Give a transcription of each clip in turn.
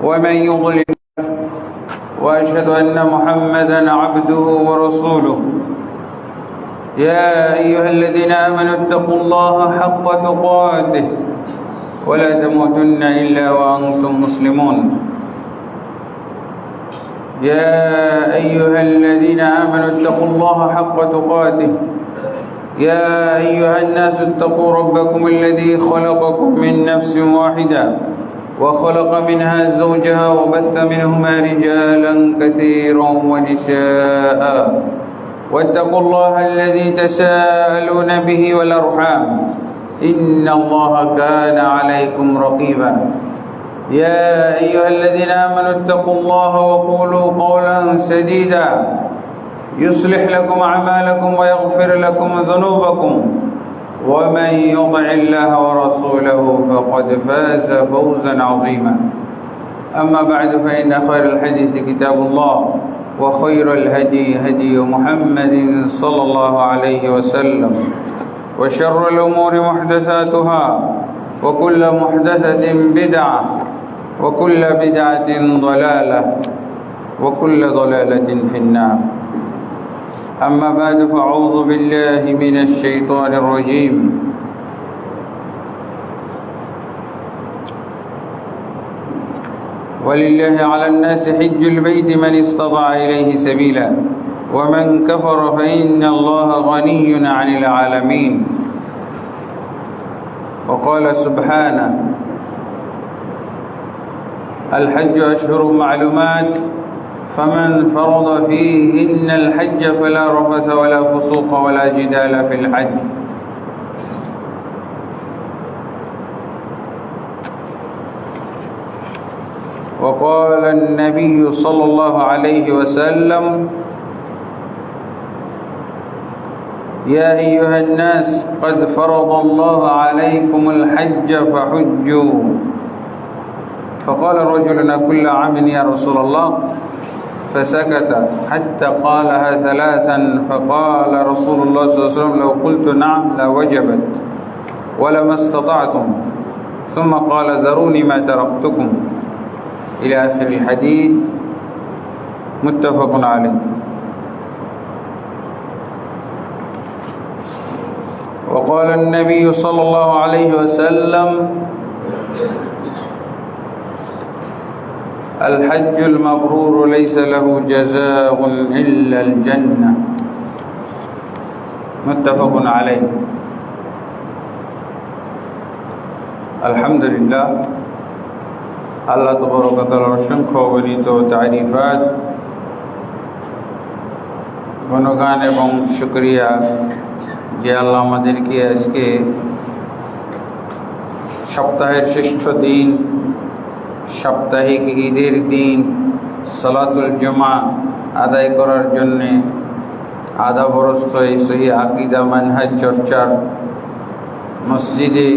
ومن يضلل وأشهد أن محمدا عبده ورسوله. يا أيها الذين آمنوا اتقوا الله حق تقاته ولا تموتن إلا وأنتم مسلمون. يا أيها الذين آمنوا اتقوا الله حق تقاته يا أيها الناس اتقوا ربكم الذي خلقكم من نفس واحدة وخلق منها زوجها وبث منهما رجالا كثيرا ونساء واتقوا الله الذي تساءلون به والأرحام إن الله كان عليكم رقيبا. يا أيها الذين آمنوا اتقوا الله وقولوا قولا سديدا يصلح لكم أعمالكم ويغفر لكم ذنوبكم ومن يطع الله ورسوله فقد فاز فوزا عظيما. أما بعد فإن خير الحديث كتاب الله وخير الهدي هدي محمد صلى الله عليه وسلم وشر الأمور محدثاتها وكل محدثة بدعة وكل بدعة ضلالة وكل ضلالة في النار. أما بعد فأعوذ بالله من الشيطان الرجيم. ولله على الناس حج البيت من استطاع إليه سبيلا ومن كفر فإن الله غني عن العالمين. وقال سبحانه: الحج أشهر معلومات فمن فرض فيهن الحج فلا رفث ولا فسوق ولا جدال في الحج. وقال النبي صلى الله عليه وسلم: يا أيها الناس قد فرض الله عليكم الحج فحجوا. فقال رجل: كل عام يا رسول الله؟ فسكت حتى قالها ثلاثا. فقال رسول الله صلى الله عليه وسلم: لو قلت نعم لوجبت ولما استطعتم. ثم قال: ذروني ما تركتكم، إلى آخر الحديث. متفق عليه. وقال النبي صلى الله عليه وسلم: الحج المبرور ليس له جزاء إلا الجنة. متفق عليه. আলহামদুলিল্লাহ, আল্লাহ তাবারক ওয়া তাআলার অসংখ্য অগণিত তারিফাত, গুণগান এবং শুকরিয়া যে আল্লাহ আমাদেরকে আজকে সপ্তাহের শ্রেষ্ঠ দিন, সাপ্তাহিক ঈদের দিন সালাতুল জুমা আদায় করার জন্যে আদাবরস্থ এই সহি আকীদা মানহাজ চর্চার মসজিদে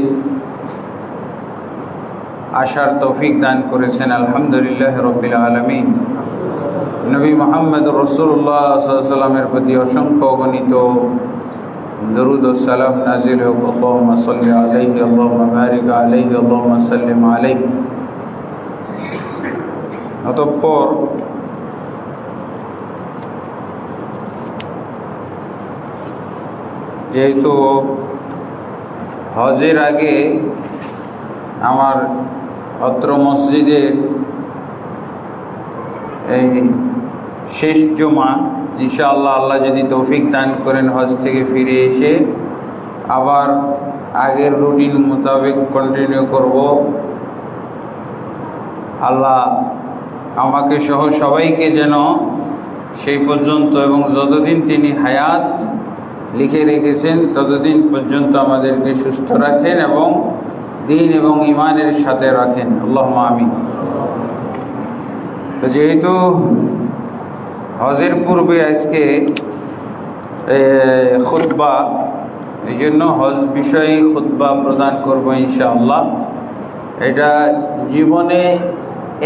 আসার তৌফিক দান করেছেন। আলহামদুলিল্লাহ রাব্বিল আলামিন। নবী মুহাম্মদ রাসূলুল্লাহ সাল্লাল্লাহু আলাইহি ওয়াসাল্লামের প্রতি অসংখ্য অগণিত দরুদ ও সালাম নাজিল হোক। আল্লাহুম্মা সাল্লি আলাইহি আল্লাহুম্মা বারিক আলাইহি আল্লাহুম্মা সাল্লিম আলাইহি। অতঃপর যেহেতু হজের আগে আমার অত্র মসজিদের এই শেষ জুমা, ইনশাআল্লাহ আল্লাহ যদি তৌফিক দান করেন হজ থেকে ফিরে এসে আবার আগের রুটিন মোতাবেক কন্টিনিউ করব। আল্লাহ আমাকে সহ সবাইকে যেন সেই পর্যন্ত এবং যতদিন তিনি হায়াত লিখে রেখেছেন ততদিন পর্যন্ত আমাদেরকে সুস্থ রাখেন এবং দিন এবং ইমানের সাথে রাখেন। আল্লাহুম্মা আমিন। তো যেহেতু হজের পূর্বে আজকে খুতবা, এই জন্য হজ বিষয়ে খুতবা প্রদান করব ইনশাআল্লাহ। এটা জীবনে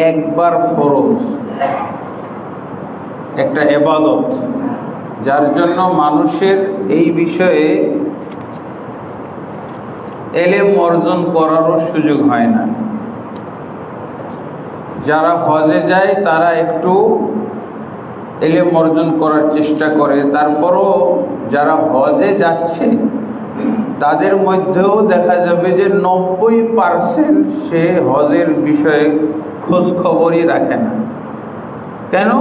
একবার ফরজ, একটা ইবাদত, যার জন্য মানুষের এই বিষয়ে এলেম অর্জন করারও সুযোগ হয় না। যারা হজে যায় তারা একটু ইলম অর্জন করার চেষ্টা করে, তারপরও যারা হজে যাচ্ছে তাদের মধ্যেও দেখা যাবে যে 90% সে হজের বিষয়ে খোঁজ খবরই রাখে না। কেন?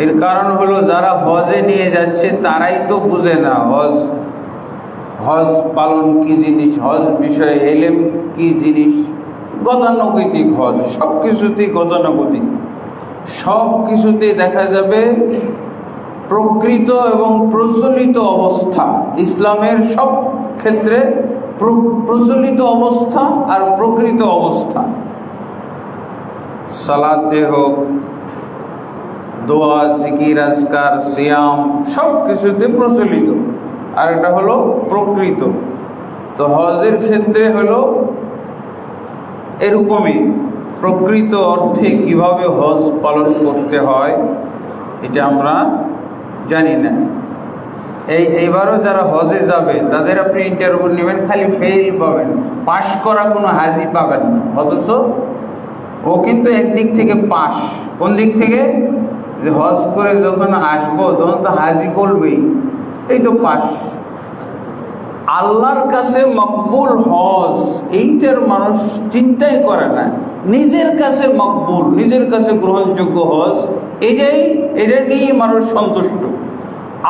এর কারণ হলো যারা হজে নিয়ে যাচ্ছে তারাই তো বুঝে না হজ পালন কি জিনিস, হজ বিষয়ে ইলম কি জিনিস। গতানুগতিক হজ, সব কিছুতেই গতানুগতিক, সব কিছুতেই দেখা যাবে প্রকৃত এবং প্রচলিত অবস্থা। ইসলামের সব ক্ষেত্রে প্রচলিত অবস্থা আর প্রকৃত অবস্থা, সালাতে হোক, দোয়া, জিকির, আজকার, সিয়াম, সব কিছুতে প্রচলিত। আর এটা হলো প্রকৃত। তো হজের ক্ষেত্রে হলো এরকমই, প্রকৃত অর্থে কিভাবে হজ পালন করতে হয় এটা আমরা জানি না। এইবারও যারা হজে যাবে তাদের আপনি ইন্টারভিউ নেবেন, খালি ফেল পাবেন, পাশ করা কোনো হাজি পাবেন না। অথচ ও কিন্তু একদিক থেকে পাশ। কোন দিক থেকে? যে হজ করে যখন আসবো তখন তো হাজি বলবেই, এই তো পাশ। আল্লাহর কাছে মকবুল হজ এইটার মানুষ চিন্তাই করে না। নিজের কাছে মকবুল, নিজের কাছে গ্রহণযোগ্য হজ, এটা নিয়ে মানুষ সন্তুষ্ট।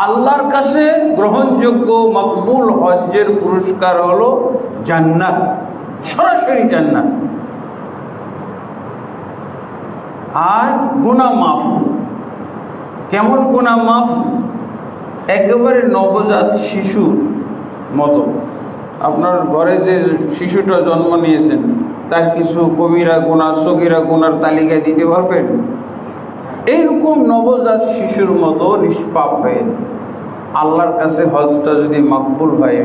আল্লাহর কাছে গ্রহণযোগ্য মকবুল হজ্জের পুরস্কার হলো জান্নাত, সরাসরি জান্নাত। আর গুনাহ মাফ। কেমন গুনাহ মাফ? একেবারে নবজাত শিশুর মতো। আপনার ঘরে যে শিশুটা জন্ম নিয়েছেন তার কিছু কবিরা গুনাহ, সগীরা গুনার তালিকা দিতে পারবেন? এইরকম নবজাত শিশুর মতো নিষ্পাপ হয়ে আল্লাহর কাছে হজটা যদি মকবুল হয়।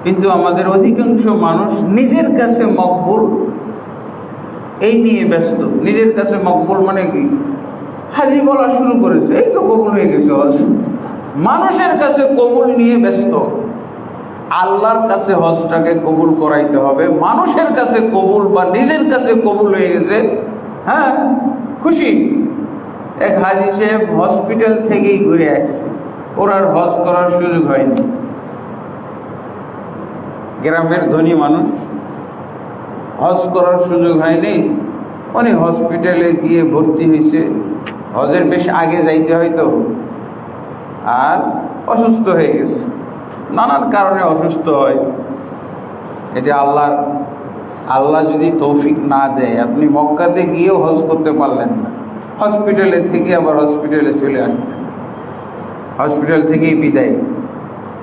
কিন্তু আমাদের অধিকাংশ মানুষ নিজের কাছে মকবুল এই নিয়ে ব্যস্ত। নিজের কাছে মকবুল মানে কি? হাজি বলা শুরু করেছে, এই তো কবুল হয়ে গেছে হজ। মানুষের কাছে কবুল নিয়ে ব্যস্ত। আল্লাহর কাছে হজটাকে কবুল করাইতে হবে। মানুষের কাছে কবুল বা নিজের কাছে কবুল হয়ে গেছে, হ্যাঁ খুশি। এক হাজি সাহেব হসপিটাল থেকেই ঘুরে আসছে, ওর আর হজ করার সুযোগ হয়নি। গ্রামের ধনী মানুষ, হজ করার সুযোগ হয়নি। উনি হসপিটালে গিয়ে ভর্তি হয়েছে। হজের বেশ আগে যাইতে হয়তো, আর অসুস্থ হয়ে গেছে। নানান কারণে অসুস্থ হয়। এটা আল্লাহ যদি তৌফিক না দেয়, আপনি মক্কাতে গিয়েও হজ করতে পারলেন না, হসপিটালে থেকে আবার হসপিটালে চলে আসলেন, হসপিটাল থেকেই বিদায়।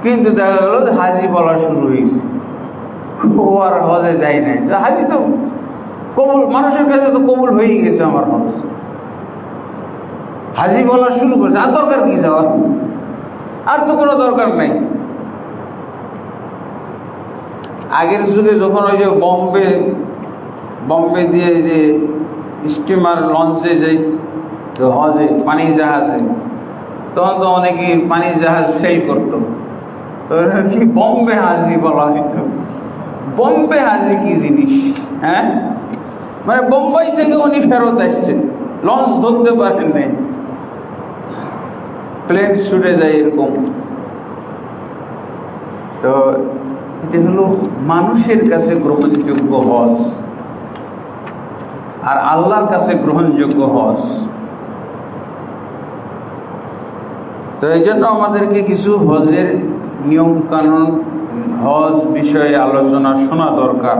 কিন্তু দেখা গেল হাজি বলা শুরু হয়েছে, ও আর হজে যায় নাই। হাজি তো কবুল, মানুষের কাছে তো কবুল হয়েই গেছে আমার হজ। হাজি বলা শুরু করেছে, আর দরকার কি যাওয়ার? আর তো কোনো দরকার নাই। আগের যুগে যখন ওই যে বম্বে দিয়ে যে স্টিমার লঞ্চে যাই তো হজে, পানি জাহাজে, তখন তো অনেকেই পানি জাহাজ ফেল করতো। তো কি বম্বে হাজি বলা হইতো। বম্বে হাজি কি জিনিস? হ্যাঁ, মানে বোম্বাই থেকে উনি ফেরত আসছেন, লঞ্চ ধরতে পারেন নাই, প্লেন ছুটে যায় এরকম। তো এটা হলো মানুষের কাছে গ্রহণযোগ্য হজ আর আল্লাহর কাছে গ্রহণযোগ্য হজ। তো এই জন্য আমাদেরকে কিছু হজের নিয়ম কানুন, হজ বিষয়ে আলোচনা শোনা দরকার।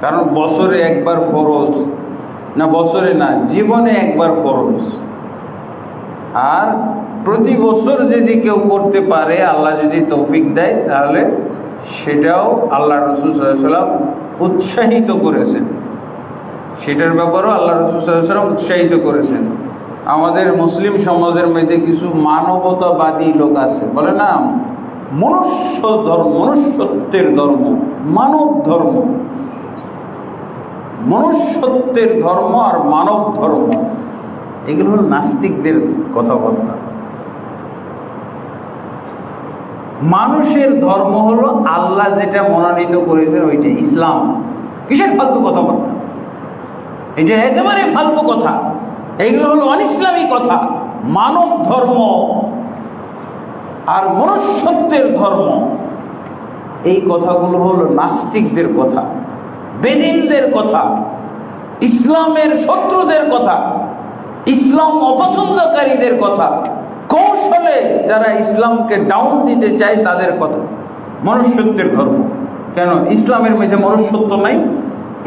কারণ বছরে একবার ফরজ, না বছরে না, জীবনে একবার ফরজ। আর প্রতি বছর যদি কেউ করতে পারে, আল্লাহ যদি তৌফিক দেয়, তাহলে সেটাও আল্লাহ রাসূল সাল্লাল্লাহু আলাইহি ওয়াসাল্লাম উৎসাহিত করেছেন। সেটার ব্যাপারেও আল্লাহ রাসূল সাল্লাল্লাহু আলাইহি ওয়াসাল্লাম উৎসাহিত করেছেন। আমাদের মুসলিম সমাজের মধ্যে কিছু মানবতাবাদী লোক আছে, বলে না মনুষ্য ধর্ম, মনুষ্যত্বের ধর্ম, মানব ধর্ম, মনুষ্যত্বের ধর্ম আর মানব ধর্ম, এগুলো হল নাস্তিকদের কথাবার্তা। মানুষের ধর্ম হলো আল্লাহ যেটা মনোনীত করেছেন ওইটা ইসলাম। কিসের ফালতু কথাবার্তা? এটা একেবারে ফালতু কথা, এইগুলো হলো অনিসলামী কথা। মানব ধর্ম আর মনুষ্যত্বের ধর্ম, এই কথাগুলো হলো নাস্তিকদের কথা, বেদিনদের কথা, ইসলামের শত্রুদের কথা, ইসলাম অপছন্দকারীদের কথা, কৌশলে যারা ইসলামকে ডাউন দিতে চায় তাদের কথা। মনুষ্যত্বের ধর্ম কেন? ইসলামের মধ্যে মনুষ্যত্ব নাই?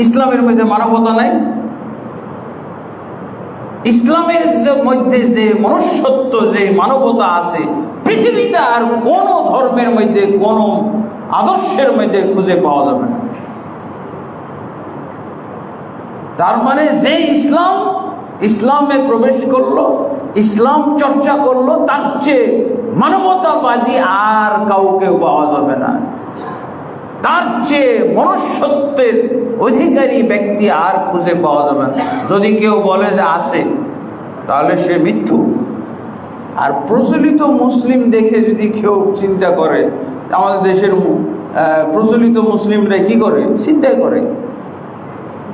ইসলামের মধ্যে মানবতা নাই? ইসলামের মধ্যে যে মনুষ্যত্ব, যে মানবতা আছে, পৃথিবীতে আর কোন ধর্মের মধ্যে, কোন আদর্শের মধ্যে খুঁজে পাওয়া যাবে না। তার মানে যে ইসলামে প্রবেশ করলো, ইসলাম চর্চা করলো, তার চেয়ে মানবতাবাদী আর কাউকে পাওয়া যাবে না। তার চেয়ে মনুষ্যত্বের অধিকারী ব্যক্তি আর খুঁজে পাওয়া যাবে না। যদি কেউ বলে যে আছে, তাহলে সে মিথ্যু। আর প্রচলিত মুসলিম দেখে যদি কেউ চিন্তা করে, আমাদের দেশের প্রচলিত মুসলিমরা কি করে? চিন্তাই করে।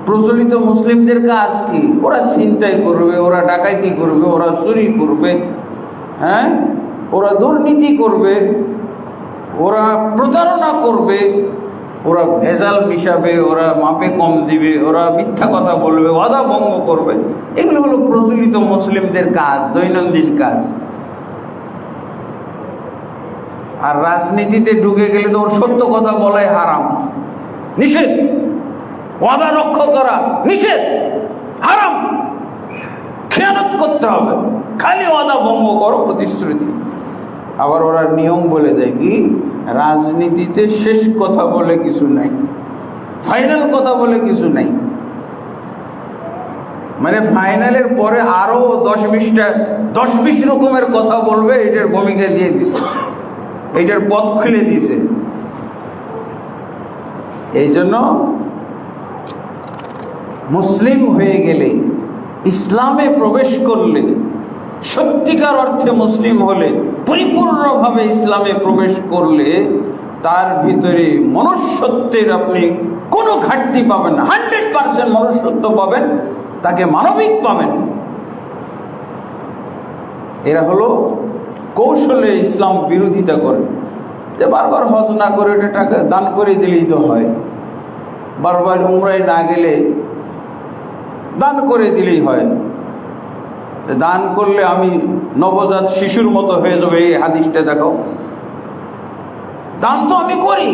প্রচলিত মুসলিমদের কাজ কি? ওরা ছিনতাই করবে, ওরা ডাকাতি করবে, ওরা চুরি করবে, হ্যাঁ, ওরা দুর্নীতি করবে, ওরা প্রতারণা করবে, ওরা ভেজাল মিশাবে, ওরা মাপে কম দিবে, ওরা মিথ্যা কথা বলবে, ওয়াদা ভঙ্গ করবে। এগুলো হলো প্রচলিত মুসলিমদের কাজ, দৈনন্দিন কাজ। আর রাজনীতিতে ঢুকে গেলে তো ওর সত্য কথা বলাই হারাম, নিষেধ। ওয়াদা রক্ষা করা নিষেধ, হারাম। খেয়ানত করতে হবে, খালি ওয়াদা ভঙ্গ করো, প্রতিশ্রুতি। আবার ওরা নিয়ম বলে দেয় কি, রাজনীতিতে শেষ কথা বলে কিছু নাই, ফাইনাল কথা বলে কিছু নাই। মানে ফাইনালের পরে আরো 10-20 রকমের কথা বলবে, এটার ভূমিকা দিয়ে দিছে, এটার পথ খুলে দিয়েছে। এই জন্য মুসলিম হয়ে গেলে, ইসলামে প্রবেশ করলে, সত্যিকার অর্থে মুসলিম হলে, পরিপূর্ণভাবে ইসলামে প্রবেশ করলে তার ভিতরে মনুষ্যত্বের আপনি কোনো ঘাটতি পাবেন না। 100% মনুষ্যত্ব পাবেন, তাকে মানবিক পাবেন। এরা হলো কৌশলে ইসলাম বিরোধিতা করে, যে বারবার হজ না করে ওটা টাকা দান করে দিলেই তো হয়, বারবার উমরায় না গেলে দান করে দিলেই হয়, দান করলে আমি নবজাত শিশুর মতো হয়ে যাবে, এই হাদিসটা দেখো। দান তো আমি করি,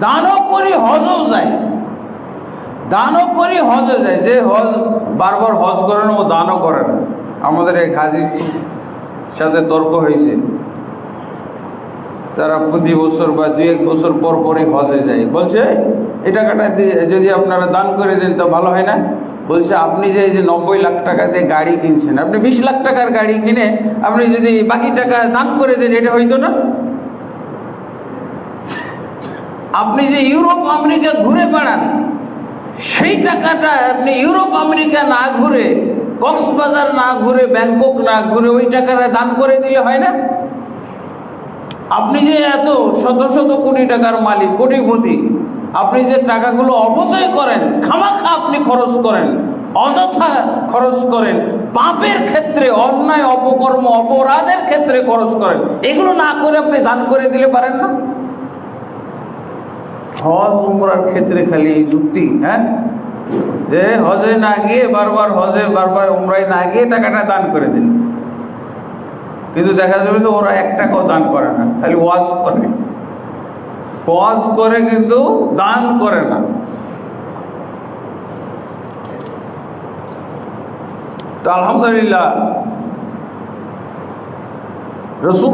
দানও করি, হজও যায়, দানও করি, হজও যায়। যে হজ বারবার হজ করে না, ও দানও করে না। আমাদের এক হাজির সাথে তর্ক হয়েছে, তারা প্রতি বছর বা 2-1 বছর পর পরই হজে যায়। বলছে এই টাকাটা দিয়ে যদি আপনারা দান করে দেন তো ভালো হয় না? বলছে আপনি যে 90 লাখ টাকা দিয়ে গাড়ি কিনছেন, আপনি 20 লাখ টাকার গাড়ি কিনে আপনি যদি বাকি টাকা দান করে দেন, এটা হইতো না? আপনি যে ইউরোপ আমেরিকা ঘুরে বেড়ান, সেই টাকাটা আপনি ইউরোপ আমেরিকা না ঘুরে, কক্সবাজার না ঘুরে, ব্যাংকক না ঘুরে, ওই টাকাটা দান করে দিলে হয় না? আপনি যে এত শত শত কোটি টাকার মালিক, কোটিপতি, আপনি যে টাকাগুলো অপচয় করেন, খামাখা আপনি খরচ করেন, অযথা খরচ করেন, পাপের ক্ষেত্রে, অন্যায় অপকর্ম অপরাধের ক্ষেত্রে খরচ করেন, এগুলো না করে আপনি দান করে দিলে পারেন না? হজ উমরার ক্ষেত্রে খালি এই যুক্তি, হ্যাঁ, যে হজে না গিয়ে বারবার হজে, বারবার উমরায় না গিয়ে টাকাটা দান করে দিন। কিন্তু দেখা যাবে তো ওরা 1 টাকাও দান করে না, খালি ওয়াজ করে, ওয়াজ করে কিন্তু দান করে না। তো আলহামদুলিল্লাহ, রাসূল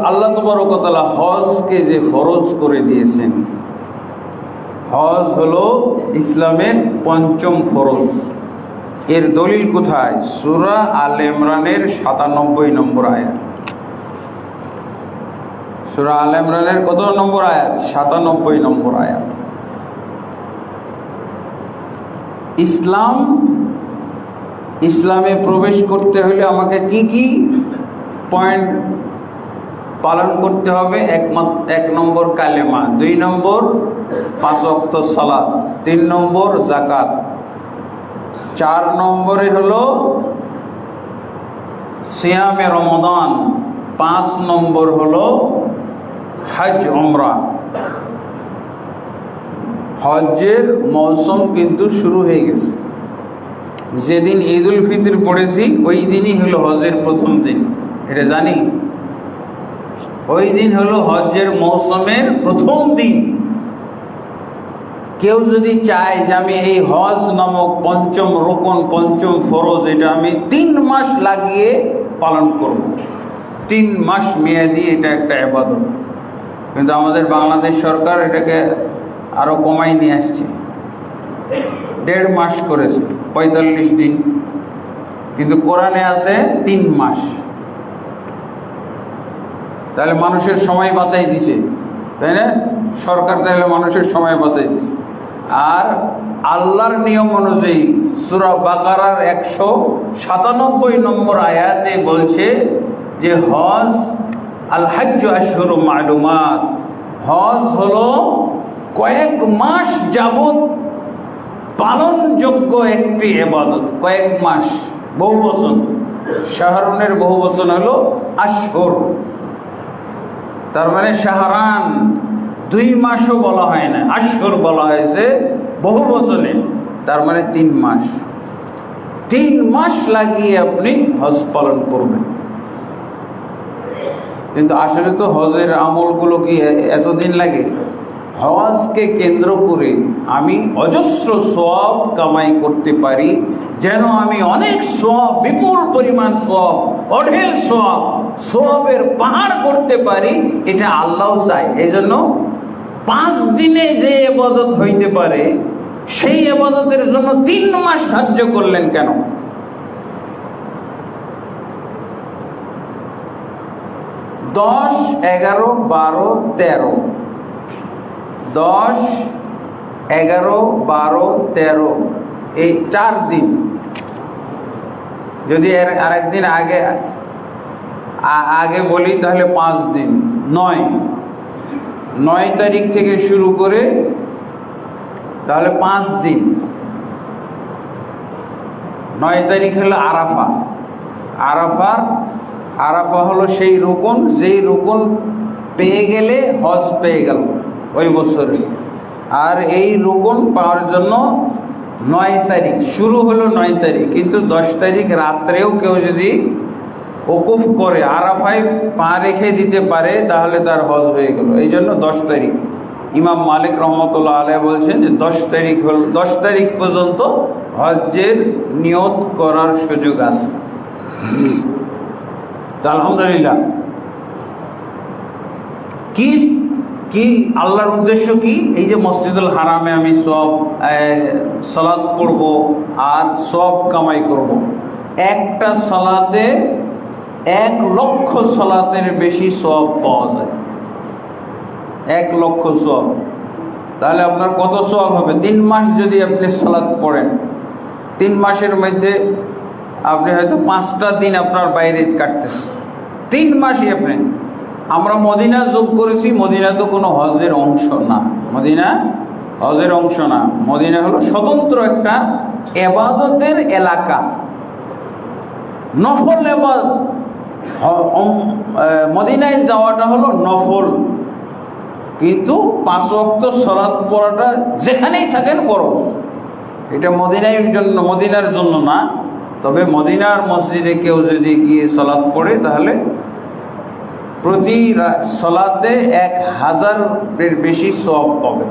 আল্লাহ তাবারক ওয়া তাআলা হজকে যে ফরজ করে দিয়েছেন, হজ হলো ইসলামের 5ম ফরজ। এর দলিল কোথায়? সূরা আল ইমরানের 97 নম্বর আয়াত। সূরা আল ইমরানের কত নম্বর আয়াত? 97 নম্বর আয়াত। ইসলামে প্রবেশ করতে হলে আমাকে কি কি পয়েন্ট পালন করতে হবে? 1 নম্বর কালেমা, 2 নম্বর 5 ওয়াক্ত সালাত, 3 নম্বর যাকাত, 4 নম্বরে হলো সিয়ামে রমাদান, 5 নম্বর হলো হজ উমরা। হজ্জের মৌসুম কিন্তু শুরু হয়ে গেছে। যেদিন ঈদ উল ফিতর পড়েছি ওই দিনই হলো হজের প্রথম দিন, এটা জানি। ওই দিন হলো হজ্জের মৌসুমের প্রথম দিন। কেউ যদি চায় যে আমি এই হজ নামক পঞ্চম রুকন, পঞ্চম ফরজ, এটা আমি 3 মাস লাগিয়ে পালন করব, 3 মাস মেয়াদি, এটা একটা ইবাদত। কিন্তু আমাদের বাংলাদেশ সরকার এটাকে আরো কমাই নিয়ে আসছে, 1.5 মাস করেছে, 45 দিন। কিন্তু কোরআনে আছে 3 মাস। তাহলে মানুষের সময় বাঁচাই দিছে, তাই না? সরকার তাহলে মানুষের সময় বাঁচাই দিছে। আর আল্লাহর নিয়ম অনুযায়ী সূরা বাকারার 197 নম্বর আয়াতে বলছে যে হজ, আল হাজ্জু আশহুরুম মা'লুমাত, হজ হলো কয়েক মাস যাবত পালনযোগ্য একটি ইবাদত। কয়েক মাস, বহু বচন, শাহরুনের বহু বচন হলো আশহুর। তার মানে শাহরান, 2 মাসও বলা হয় না, আশহুর বলা হয়েছে বহু বচনে। তার মানে 3 মাস। 3 মাস লাগিয়ে আপনি হজ পালন করবেন। কিন্তু আসলে তো হজের আমলগুলো কি এতদিন লাগে? হজকে কেন্দ্র করে আমি অজস্র সওয়াব কামাই করতে পারি, যেন আমি অনেক সওয়াব, বিপুল পরিমাণ সওয়াব, অঢেল সওয়াব, সওয়াবের পাহাড় করতে পারি, এটা আল্লাহ চায়। এই জন্য 5 দিনে যে ইবাদত হইতে পারে সেই ইবাদতের জন্য 3 মাস ধার্য করলেন কেন? দশ, 11, 12, 13, 10, 11, 12, 13, এই 4 দিন। যদি এর আরেকদিন আগে বলি তাহলে 5 দিন। 9 তারিখ থেকে শুরু করে তাহলে 5 দিন। 9 তারিখ হলো আরাফা। আরাফা হলো সেই রুকন, যেই রুকন পেয়ে গেলে হজ পেয়ে গেল ওই বছরে। আর এই রুকন পাওয়ার জন্য 9 তারিখ শুরু হলো, 9 তারিখ। কিন্তু 10 তারিখ রাত্রেও কেউ যদি ওকুফ করে, আরাফায় পা রেখে দিতে পারে, তাহলে তার হজ হয়ে গেল। এই জন্য 10 তারিখ। ইমাম মালিক রহমতুল্লাহ আলাইহি বলছেন যে 10 তারিখ হল, 10 তারিখ পর্যন্ত হজ্জের নিয়ত করার সুযোগ আছে। তো আলহামদুলিল্লাহ। কি আল্লাহর উদ্দেশ্য কি? এই যে মসজিদুল হারামে আমি সব সালাত পড়ব আর সব কামাই করব। একটা সালাতে 1 লক্ষ সালাতের বেশি সওয়াব পাওয়া যায়। 1 লক্ষ সওয়াব। তাহলে আপনার কত সওয়াব হবে? 3 মাস যদি আপনি সালাত পড়েন, 3 মাসের মধ্যে আপনি হয়তো 5টা দিন আপনার বাইরে কাটতেছে। 3 মাসই আপনি। আমরা মদিনা যোগ করেছি, মদিনা তো কোনো হজের অংশ না। মদিনা হজের অংশ না। মদিনা হলো স্বতন্ত্র একটা ইবাদতের এলাকা, নফল ইবাদত। মদিনায় যাওয়াটা হলো নফল, কিন্তু 5 ওয়াক্ত সালাত পড়াটা যেখানেই থাকেন ফরজ। এটা মদিনার জন্য না। তবে মদিনার মসজিদে কেউ যদি গিয়ে সালাত পড়ে তাহলে প্রতি সালাতে 1000-এর বেশি সওয়াব পাবে।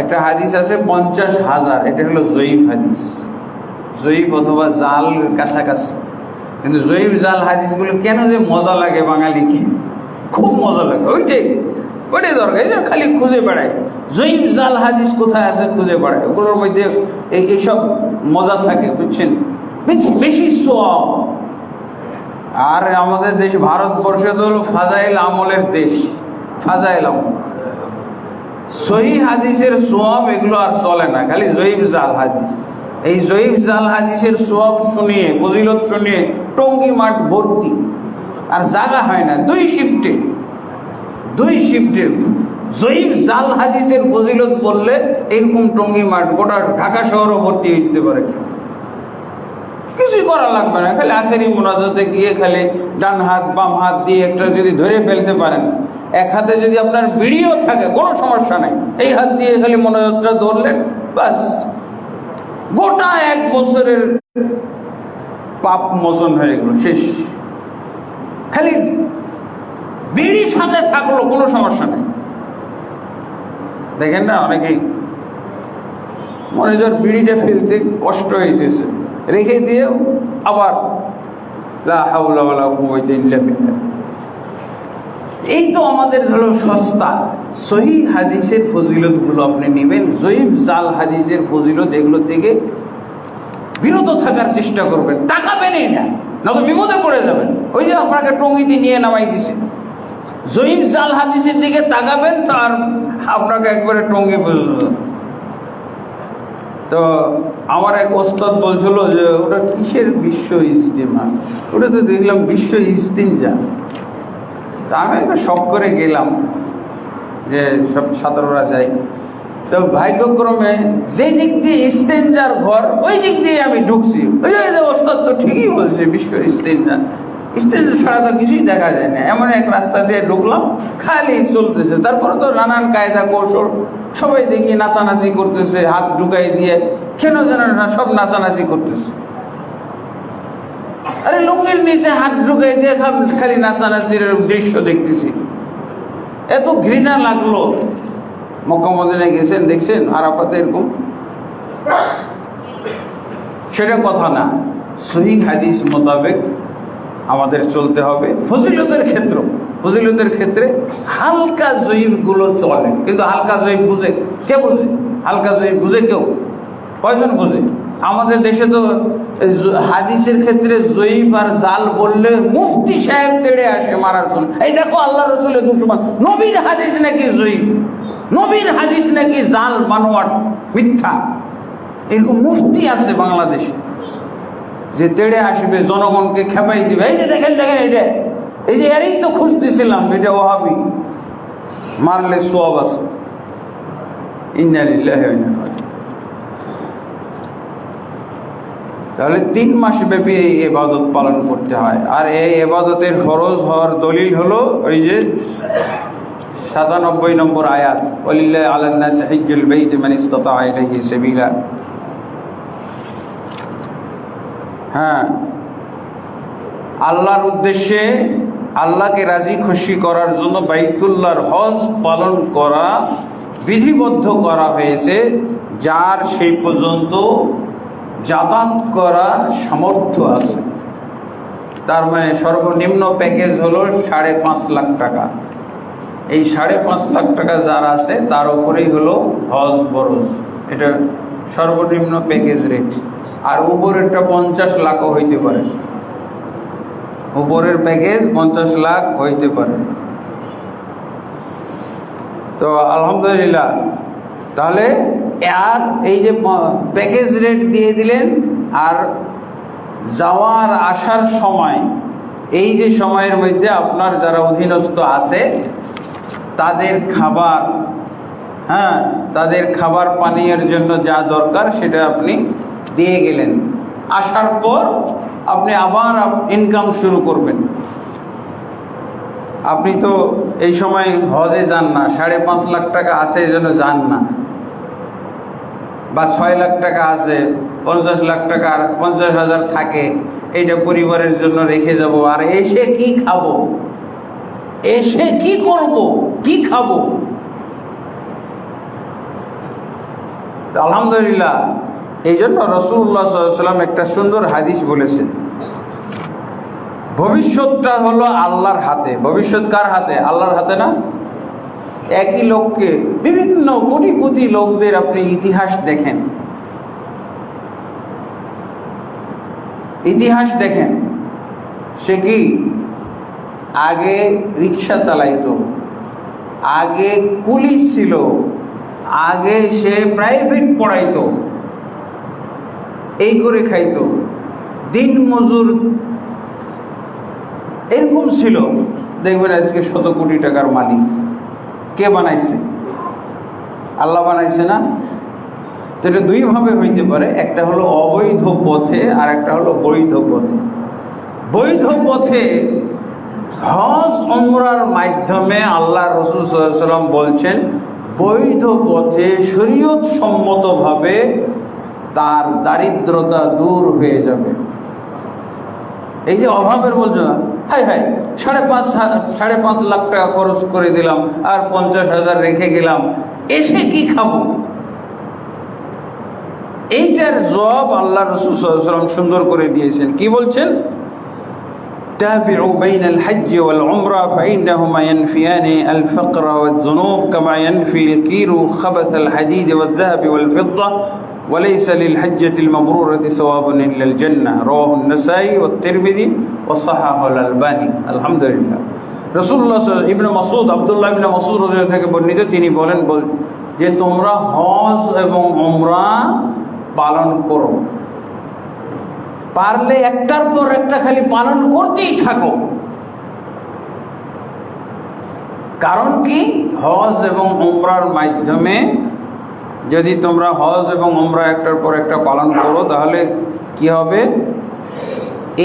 একটা হাদিস আছে 50,000, এটা হলো জয়ীফ হাদিস। জয়ীফ অথবা জাল কাছাকাছি। কিন্তু জয়ীফ জাল হাদিসগুলো কেন যে মজা লাগে বাঙালিকে, খুব মজা লাগে। ওইটাই দরকার। এই খালি খুঁজে বেড়ায় জয়ীফ জাল হাদিস কোথায় আছে, খুঁজে বেড়ায়। ওগুলোর মধ্যে এইসব মজা থাকে, বুঝছেন? বেশি সওয়াব। আর আমাদের দেশ ভারতবর্ষ তো হলো ফাজাইল আমলের দেশ। ফাজাইল আমল, সহিহ হাদিসের সওয়াব এগুলো আর চলে না, খালি জয়ীফ জাল হাদিস। এই জয়ীফ জাল হাদিসের সওয়াব শুনিয়ে, ফজিলত শুনিয়ে টঙ্গী মাঠ ভর্তি, আর জায়গা হয় না। 2 শিফটে জয়ীফ জাল হাদিসের ফজিলত বললে এরকম টঙ্গি মাঠ গোটা ঢাকা শহরও ভর্তি হইতে পারে। কিছুই করা লাগবে না, খালি আখেরি মোনাজাতে গিয়ে খালি ডান হাত বাম হাত দিয়ে একটা যদি ধরে ফেলতে পারেন, এক হাতে যদি আপনার বিড়িও থাকে কোনো সমস্যা নাই, এই হাত দিয়ে খালি মোনাজাতটা ধরলেন, বাস গোটা 1 বছরের পাপ মোচন হয়ে গেল, শেষ। খালি বিড়ি সাথে থাকলো, কোনো সমস্যা নেই। দেখেন না, অনেকেই মনে হয় বিড়িটা ফেলতে কষ্ট হইতেছে, রেখে দিয়ে আবার লা হাওলা ওয়ালা কুওয়াতা ইল্লা বিল্লাহ। এই তো আমাদের হলো সস্তা। সহিহ হাদিসের ফজিলতগুলো আপনি নেবেন, জয়ীফ জাল হাদিসের ফজিলত এগুলো থেকে বিরত থাকার চেষ্টা করবেন, তাকাবেনই না, নয়তো বিপদে পড়ে যাবেন। ওই যে আপনাকে টঙ্গিতে নিয়ে নামাই দিছে, জয়ীফ জাল হাদিসের দিকে তাকাবেন তার আপনাকে একবারে টঙ্গি পর্যন্ত। তো আমার এক ওস্তাদ বলছিল যে ওটা কিসের বিশ্ব ইজতেমা, ওটা তো দেখলাম বিশ্ব ইস্তিনজা। আমি একবার শখ করে গেলাম যে সব ছাত্ররা যাই, তো ভাগ্যক্রমে যে দিক দিয়ে ইস্তেঞ্জার ঘর ওই দিক দিয়ে আমি ঢুকছি। ওই যে ওস্তাদ তো ঠিকই বলছে, বিশ্ব ইস্তেঞ্জা, ইস্তেঞ্জা ছাড়া তো কিছুই দেখা যায় না। এমন এক রাস্তা দিয়ে ঢুকলাম, খালি চলতেছে। তারপরে তো নানান কায়দা কৌশল, সবাই দেখি নাচানাচি করতেছে, হাত ঢুকাই দিয়ে, কেন যেন না সব নাচানাচি করতেছে। আরে লুঙ্গির নিচে হাত ঢুকাই দিয়ে খালি নাচানাচির দৃশ্য দেখতেছি, এত ঘৃণা লাগলো। মক্কা মদিনায় গেছেন, দেখছেন আরাফাতে এরকম? সেটা কথা না, সহিহ হাদিস মোতাবেক আমাদের চলতে হবে। ফজিলতের ক্ষেত্রে হালকা জয়ীফ গুলো চলে, কিন্তু হালকা জয়ীফ বুঝে কে? বুঝে হালকা জয়ীফ বুঝে কেউ? কয়জন বুঝে? আমাদের দেশে তো হাদিসের ক্ষেত্রে জয়ীফ আর জাল বললে মুফতি সাহেব তেড়ে আসে মারার জন্য। এই দেখো আল্লাহ রসুলের দুশমন, নবীর হাদিস নাকি জয়ীফ, নবীর হাদিস নাকি জাল, বানোয়াট, মিথ্যা। এরকম মুফতি আছে বাংলাদেশে যে তেড়ে আসবে, জনগণকে খেপাই দিবে। এই যে দেখেন এটা, এই যে এরই তো খুঁজতেছিলাম, এটা ওয়াহাবি, মারলে সওয়াব আছে। ইন্না লিল্লাহি ওয়া ইন্না ইলাইহি রাজিউন। তাহলে 3 মাস ব্যাপী এই ইবাদত পালন করতে হয়। আর এই ইবাদতের ফরজ হওয়ার দলিল হলো ওই যে 97 নম্বর আয়াত, ওয়ালিল্লাহি আলান নাসি হিজ্জুল বাইতি মান ইসতাতা ইলাইহি সাবিলা। হ্যাঁ, আল্লাহর উদ্দেশ্যে, আল্লাহকে রাজি খুশি করার জন্য বাইতুল্লাহর হজ পালন করা বিধিবদ্ধ করা হয়েছে, যার সেই পর্যন্ত যাতায়াত করার সামর্থ্য আছে। তার মানে সর্বনিম্ন প্যাকেজ হলো 5.5 লাখ টাকা। এই 5.5 লাখ টাকা যার আছে তার উপরেই হলো হজ বরজ, এটা সর্বনিম্ন প্যাকেজ রেট। আর উপরেরটা 50 লাখও হইতে পারে, উপরের প্যাকেজ 50 লাখ হইতে পারে। তো আলহামদুলিল্লাহ, তাহলে আর এই যে প্যাকেজ রেট দিয়ে দিলেন, আর যাওয়ার আসার সময়, এই যে সময়ের মধ্যে আপনার যারা অধীনস্থ আছে তাদের খাবার, হ্যাঁ, তাদের খাবার পানীয়ের জন্য যা দরকার সেটা আপনি দিয়ে গেলেন। আসার পর আপনি আবার ইনকাম শুরু করবেন। আপনি তো এই সময় হজে যান না, 5.5 লাখ টাকা আছে এই জন্য যান না, বা 6 লাখ টাকা আছে, 50 লাখ টাকা আর 50,000 থাকে, এইটা পরিবারের জন্য রেখে যাব। আর এসে কি খাবো, এসে কি করব, কি খাবো? আলহামদুলিল্লাহ, এই জন্য রাসূলুল্লাহ সাল্লাল্লাহু আলাইহি ওয়াসাল্লাম একটা সুন্দর হাদিস বলেছেন, ভবিষ্যৎটা হলো আল্লাহর হাতে। ভবিষ্যৎ কার হাতে? আল্লাহর হাতে না? একই লোককে, বিভিন্ন কোটি কোটি লোকদের আপনি ইতিহাস দেখেন, ইতিহাস দেখেন, সে কি আগে রিক্সা চালাইতো, আগে কুলি ছিল, আগে সে প্রাইভেট পড়াইতো, এই করে খাইতো, দিন মজুর এরকম ছিল। দেখবেন আজকে 100 কোটি টাকার মালিক। কে বানাইছে? আল্লাহ বানাইছে না? তো এটা দুইভাবে হইতে পারে, একটা হলো অবৈধ পথে আর একটা হলো বৈধ পথে। বৈধ পথে হজ উমরার মাধ্যমে আল্লাহ রাসূল সাল্লাল্লাহু আলাইহি ওয়াসাল্লাম বলছেন বৈধ পথে শরীয়ত সম্মতভাবে তার দারিদ্রতা দূর হয়ে যাবে। এই যে অভাবের বলছো, হাই হাই 5.5 লাখ টাকা খরচ করে দিলাম আর 50,000 রেখে গেলাম, এসে কি খাবো? এইটার জবাব আল্লাহ রাসূল সাল্লাল্লাহু আলাইহি ওয়াসাল্লাম সুন্দর করে দিয়েছেন। কি বলছেন? تابعوا بين الحج والعمرة فإنهما ينفيان الفقر والذنوب كما ينفي الكير خبث الحديد والذهب والفضة وليس للحجة المبرورة ثواب إلا الجنة رواه النسائي والترمذي وصححه الألباني الحمد لله। রাসূলুল্লাহ ইবনে মাসউদ আব্দুল্লাহ ইবনে মাসউদ রাদিয়াল্লাহু থেকে বর্ণিত, তিনি বলেন যে তোমরা হজ এবং উমরা পালন করো, পারলে একটার পর একটা খালি পালন করতেই থাকো। কারণ কি? হজ এবং উমরার মাধ্যমে যদি তোমরা হজ এবং উমরা একটার পর একটা পালন করো তাহলে কি হবে?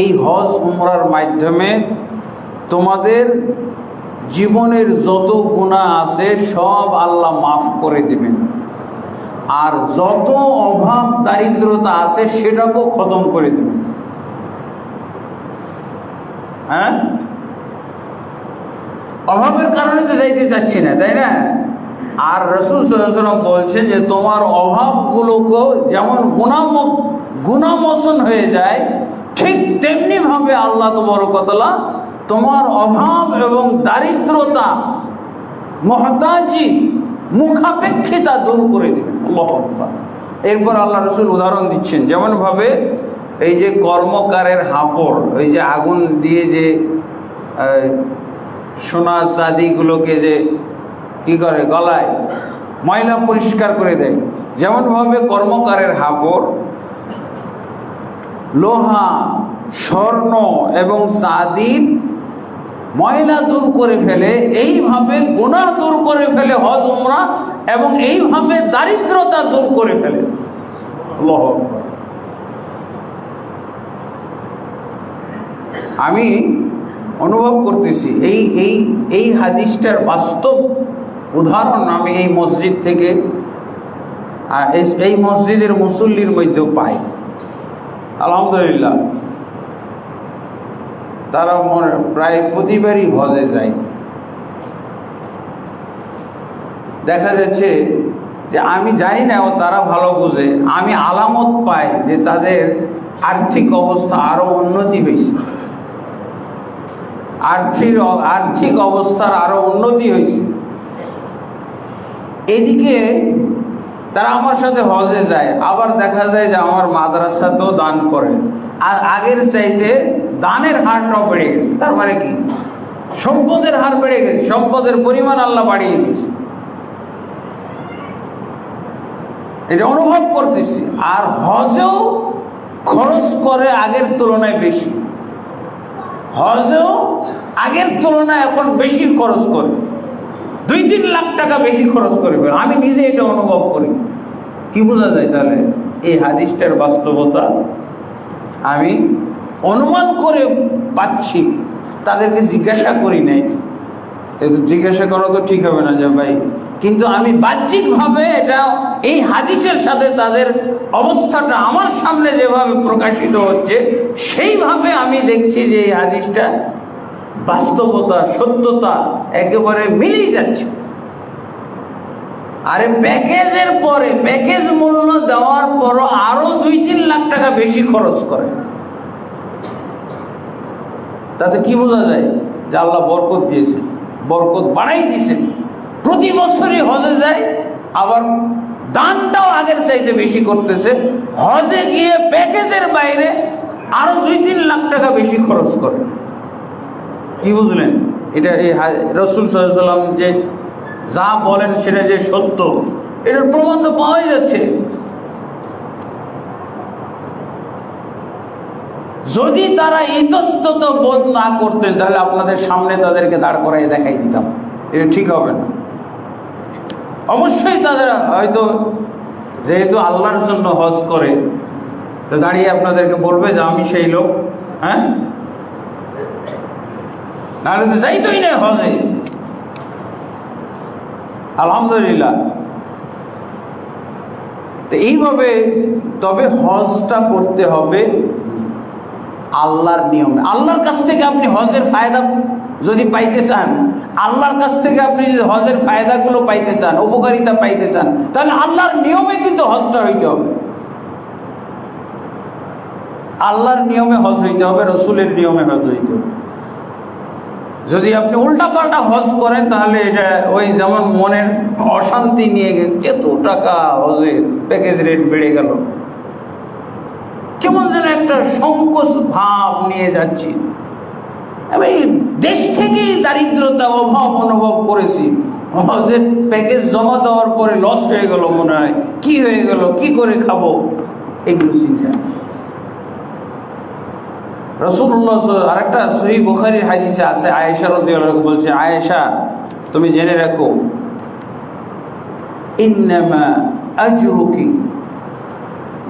এই হজ উমরার মাধ্যমে তোমাদের জীবনের যত গুনাহ আছে সব আল্লাহ মাফ করে দিবেন, আর যত অভাব দারিদ্রতা আছে সেটাকেও খতম করে দেবেন। হ্যাঁ, অভাবের কারণে তো যাইতে চাচ্ছি না, তাই না? আর রাসূল সাল্লাল্লাহু আলাইহি ওয়াসাল্লাম বলছেন যে তোমার অভাবগুলোকে যেমন গুনাহমোচন হয়ে যায়, ঠিক তেমনি ভাবে আল্লাহ তাবারক ওয়া তাআলা তোমার অভাব এবং দারিদ্রতা, মুহতাজি, মুখাপেক্ষিতা দূর করে দেবেন। আল্লাহু আকবার। এরপর আল্লাহ রাসূল উদাহরণ দিচ্ছেন, যেমন ভাবে এই যে কর্মকারের হাপড়, ওই যে আগুন দিয়ে যে সোনা চাঁদিগুলোকে যে কি করে গলায় ময়লা পরিষ্কার করে দেয়, যেমন ভাবে কর্মকারের হাপড় লোহা, স্বর্ণ এবং চাঁদির ময়লা দূর করে ফেলে, এইভাবে গুনাহ দূর করে ফেলে হজ উমরা, এবং এইভাবে দারিদ্রতা দূর করে ফেলে। আল্লাহু আকবার। আমি অনুভব করতেছি এই হাদিসটার বাস্তব উদাহরণ আমি এই মসজিদ থেকে, এই মসজিদের মুসল্লির মধ্যেও পাই। আলহামদুলিল্লাহ, তারা প্রায় প্রতিবারই হজে যায়। দেখা যাচ্ছে যে আমি জানি না, ও তারা ভালো বুঝে, আমি আলামত পাই যে তাদের আর্থিক অবস্থা আরো উন্নতি হয়েছে, আর্থিক অবস্থার আরো উন্নতি হয়েছে। এদিকে তারা আমার সাথে হজে যায়, আবার দেখা যায় যে আমার মাদ্রাসাতেও দান করে, আর আগের চাইতে দানের হারটাও বেড়ে গেছে। তার মানে কি? সম্পদের হার বেড়ে গেছে, সম্পদের পরিমাণ আল্লাহ বাড়িয়ে দিয়েছে, এটা অনুভব করতেছি। আর হজেও খরচ করে আগের তুলনায় বেশি, হজেও আগের তুলনায় এখন বেশি খরচ করে, 2-3 লাখ টাকা বেশি খরচ করে। আমি নিজে এটা অনুভব করি। কি বোঝা যায় তাহলে? এই হাদিসটার বাস্তবতা আমি অনুমান করে পাচ্ছি, তাদেরকে জিজ্ঞাসা করি নাই। জিজ্ঞাসা করা তো ঠিক হবে না যে ভাই, কিন্তু আমি বাহ্যিকভাবে এটা এই হাদিসের সাথে তাদের অবস্থাটা আমার সামনে যেভাবে প্রকাশিত হচ্ছে, সেইভাবে আমি দেখছি যে এই হাদিসটা বাস্তবতা, সত্যতা একেবারে মিলেই যাচ্ছে। আরে প্যাকেজের পরে, প্যাকেজ মূল্য দেওয়ার পরও আরো 2-3 লাখ টাকা বেশি খরচ করে, তাতে কি বোঝা যায়? যে আল্লাহ বরকত দিয়েছে, বরকত বাড়াই দিয়েছেন। প্রতি বছরই হজে যায়, আবার দানটাও আগের চাইতে বেশি করতেছে। হজে গিয়ে প্যাকেজের বাইরে আরো 2-3 লাখ টাকা বেশি খরচ করে। কি বুঝলেন? এটা এই রাসূল সাল্লাল্লাহু আলাইহি ওয়াসাল্লাম যে যা বলেন সেটা যে সত্য, এটার প্রমাণ তো পাওয়াই যাচ্ছে। যদি তারা ইতস্তত বোধ না করতেন তাহলে আপনাদের সামনে তাদেরকে দাঁড় করাই দেখাই দিতাম, এটা ঠিক হবে না। অবশ্যই তাদের হয়তো যেহেতু আল্লাহর জন্য হজ করে, তো দাঁড়িয়ে আপনাদেরকে বলবে যে আমি সেই লোক, হ্যাঁ, নাহলে তো যাইতই না হজে। আলহামদুলিল্লাহ। তো এইভাবে তবে হজটা করতে হবে আল্লাহর নিয়মে। আল্লাহর কাছ থেকে আপনি হজের ফায়দা যদি পাইতে চান, আল্লাহর কাছ থেকে আপনি যদি হজের ফায়দাগুলো পাইতে চান, উপকারিতা পাইতে চান, তাহলে আল্লাহর নিয়মে কিন্তু হজটা হইতে হবে। আল্লাহর নিয়মে হজ হইতে হবে, রসুলের নিয়মে হজ হইতে হবে। যদি আপনি উল্টাপাল্টা হজ করেন তাহলে এটা ওই যেমন মনের অশান্তি নিয়ে গেছে, এত টাকা হজের প্যাকেজ রেট বেড়ে গেল, কেমন যেন একটা সংকোচ ভাব নিয়ে যাচ্ছি। আমি দেশ থেকেই দারিদ্রতা অভাব অনুভব করেছি, হজের প্যাকেজ জমা দেওয়ার পরে লস হয়ে গেল, মনে হয় কি হয়ে গেল, কি করে খাবো, এগুলো চিন্তা। রাসূলুল্লাহ আরেকটা সহিহ বুখারীর হাদিসে আছে, আয়েশা রাদিয়াল্লাহু আনহা বলছে, আয়েশা তুমি জেনে রাখো, ইন্নামা আজরুকি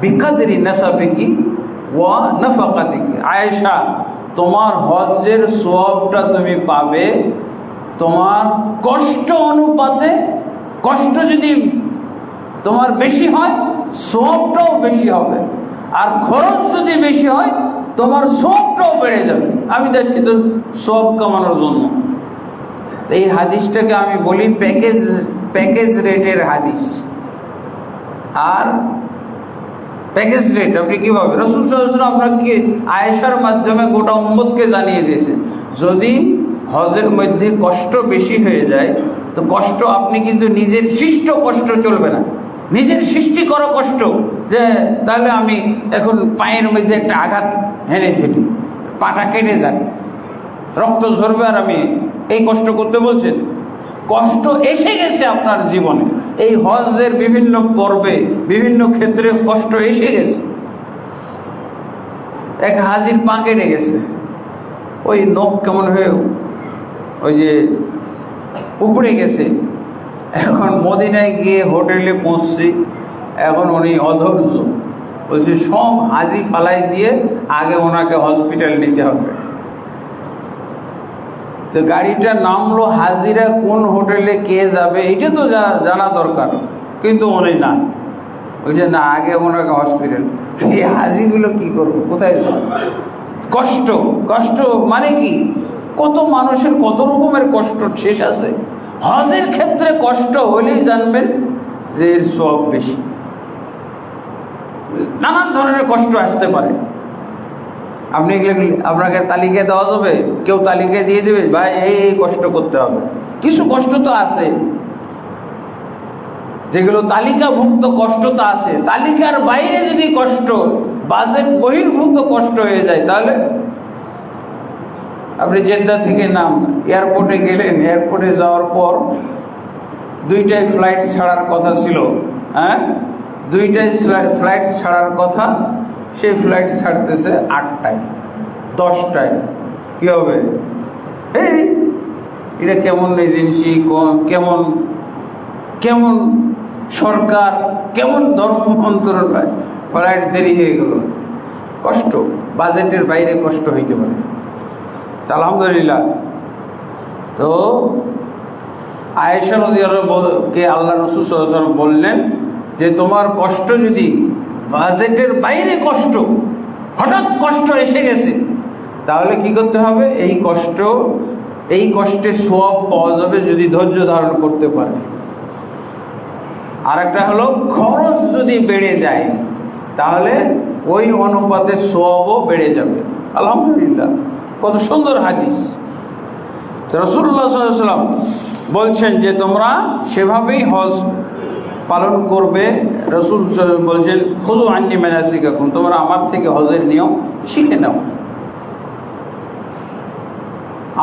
বিকাদরি নাসাবিকি ওয়া নাফাকাতিকি। আয়েশা, তোমার হজ্জের সওয়াবটা তুমি পাবে তোমার কষ্ট অনুপাতে। কষ্ট যদি তোমার বেশি হয় সওয়াবটাও বেশি হবে, আর খরচ যদি বেশি হয় তোমার সওয়াবটাও বেড়ে যাবে। আমি যাচ্ছি তো সওয়াব কামানোর জন্য। এই হাদিসটাকে আমি বলি প্যাকেজ রেটের হাদিস। আর প্যাকেজ রেট আপনি কিভাবে, রাসূল সাল্লাল্লাহু আলাইহি ওয়াসাল্লাম আপনাকে আয়েশার মাধ্যমে গোটা উম্মতকে জানিয়ে দিয়েছেন, যদি হজের মধ্যে কষ্ট বেশি হয়ে যায় তো কষ্ট আপনি কিন্তু নিজের সৃষ্ট কষ্ট চলবে না, নিজের সৃষ্টি করা কষ্ট, যে তাহলে আমি এখন পায়ের মধ্যে একটা আঘাত হেনে ফেলি, পাটা কেটে যাক, রক্ত ঝরবে, আর আমি এই কষ্ট করতে বলছেন। কষ্ট এসে গেছে আপনার জীবনে, এই হজের বিভিন্ন পর্বে বিভিন্ন ক্ষেত্রে কষ্ট এসে গেছে। এক হাজির পা কেটে গেছে, ওই নখ কেমন হয়ে ওই যে উপড়ে গেছে। এখন মদিনায় গিয়ে হোটেলে পৌঁছছি, এখন উনি অধৈর্য, বলছে সব হাজি ফালাই দিয়ে আগে ওনাকে হসপিটাল নিতে হবে। তো গাড়িটা নামলো, হাজিরা কোন হোটেলে কে যাবে এটা তো জানা দরকার, কিন্তু উনি না, বলছে না আগে ওনাকে হসপিটাল। এই হাজিগুলো কি করবো, কোথায় যাবে? কষ্ট, কষ্ট মানে কি, কত মানুষের কত রকমের কষ্ট শেষ আছে। হজের ক্ষেত্রে কষ্ট হলেই জানবেন যে এর সওয়াব বেশি। নানান ধরনের কষ্ট আসতে পারে, আপনি আপনাকে তালিকা দেওয়া যাবে, কেউ তালিকা দিয়ে দেবে ভাই এই কষ্ট করতে হবে। কিছু কষ্ট তো আছে যেগুলো তালিকাভুক্ত কষ্ট তো আছে, তালিকার বাইরে যদি কষ্ট, বাজেট বহির্ভূত কষ্ট হয়ে যায়, তাহলে আপনি জেদ্দা থেকে এয়ারপোর্টে গেলেন, এয়ারপোর্টে যাওয়ার পর 2টায় ফ্লাইট ছাড়ার কথা ছিল, হ্যাঁ 2টায় ফ্লাইট ছাড়ার কথা, সেই ফ্লাইট ছাড়তেছে 8টায় 10টায়। কি হবে? এই এটা কেমন এজেন্সি, কেমন কেমন সরকার, কেমন ধর্ম মন্ত্রণালয়, ফ্লাইট দেরি হয়ে গেল। কষ্ট বাজেটের বাইরে কষ্ট হইতে পারে। আলহামদুলিল্লাহ। তো আয়েশা রাদিয়াল্লাহু কে আল্লাহ রাসূল সাল্লাল্লাহু আলাইহি ওয়াসাল্লাম বললেন যে তোমার কষ্ট যদি বাজেটের বাইরে কষ্ট, হঠাৎ কষ্ট এসে গেছে, তাহলে কি করতে হবে? এই কষ্টে সওয়াব পাওয়া যাবে যদি ধৈর্য ধারণ করতে পারে। আর একটা হলো খরচ যদি বেড়ে যায় তাহলে ওই অনুপাতে সওয়াবও বেড়ে যাবে। আলহামদুলিল্লাহ, কত সুন্দর হাদিস। রাসূলুল্লাহ সাল্লাল্লাহু আলাইহি ওয়াসাল্লাম বলছেন যে তোমরা সেভাবেই হজ পালন করবে। রাসূল বলছেন খুযু আন্নী মানাসিকাকুম, তোমরা আমার থেকে হজের নিয়ম শিখে নাও,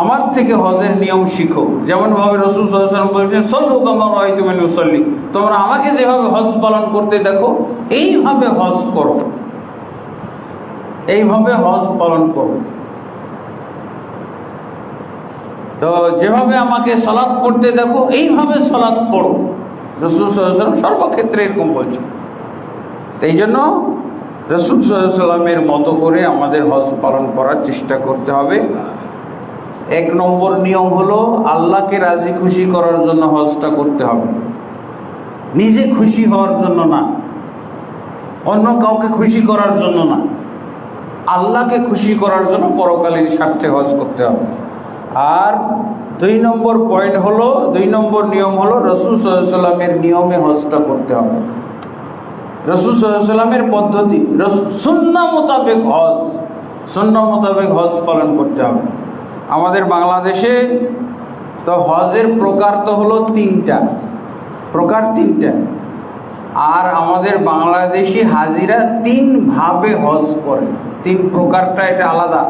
আমার থেকে হজের নিয়ম শিখো। যেমনভাবে রাসূল সাল্লাল্লাহু আলাইহি ওয়াসাল্লাম বলছেন সল্লু কামা রাআইতুমুনি উসাল্লি, তোমরা আমাকে যেভাবে হজ পালন করতে দেখো এইভাবে হজ করো, এইভাবে হজ পালন করো। তো যেভাবে আমাকে সালাত পড়তে দেখো এইভাবে সালাত পড়ো। রাসূল সাল্লাল্লাহু আলাইহি ওয়াসাল্লাম সর্বক্ষেত্রে এরকম বলছেন। এই জন্য রাসূল সাল্লাল্লাহু আলাইহি ওয়াসাল্লামের মতো করে আমাদের হজ পালন করার চেষ্টা করতে হবে। 1 নম্বর নিয়ম হলো আল্লাহকে রাজি খুশি করার জন্য হজটা করতে হবে, নিজে খুশি হওয়ার জন্য না, অন্য কাউকে খুশি করার জন্য না, আল্লাহকে খুশি করার জন্য পরকালীন স্বার্থে হজ করতে হবে। আর 2 নম্বর পয়েন্ট হলো, 2 নম্বর নিয়ম হলো রাসূল সাল্লাল্লাহু আলাইহি ওয়াসাল্লামের নিয়মে হজটা করতে হবে। রাসূল সাল্লাল্লাহু আলাইহি ওয়াসাল্লামের পদ্ধতি, সুন্নাহ মোতাবেক হজ, সুন্নাহ মোতাবেক হজ পালন করতে হবে। আমাদের বাংলাদেশে তো হজের প্রকার তো হলো 3টা, প্রকার 3টা। আর আমাদের বাংলাদেশি হাজিরা 3 ভাবে হজ করে, 3 প্রকারটা এটা আলাদা।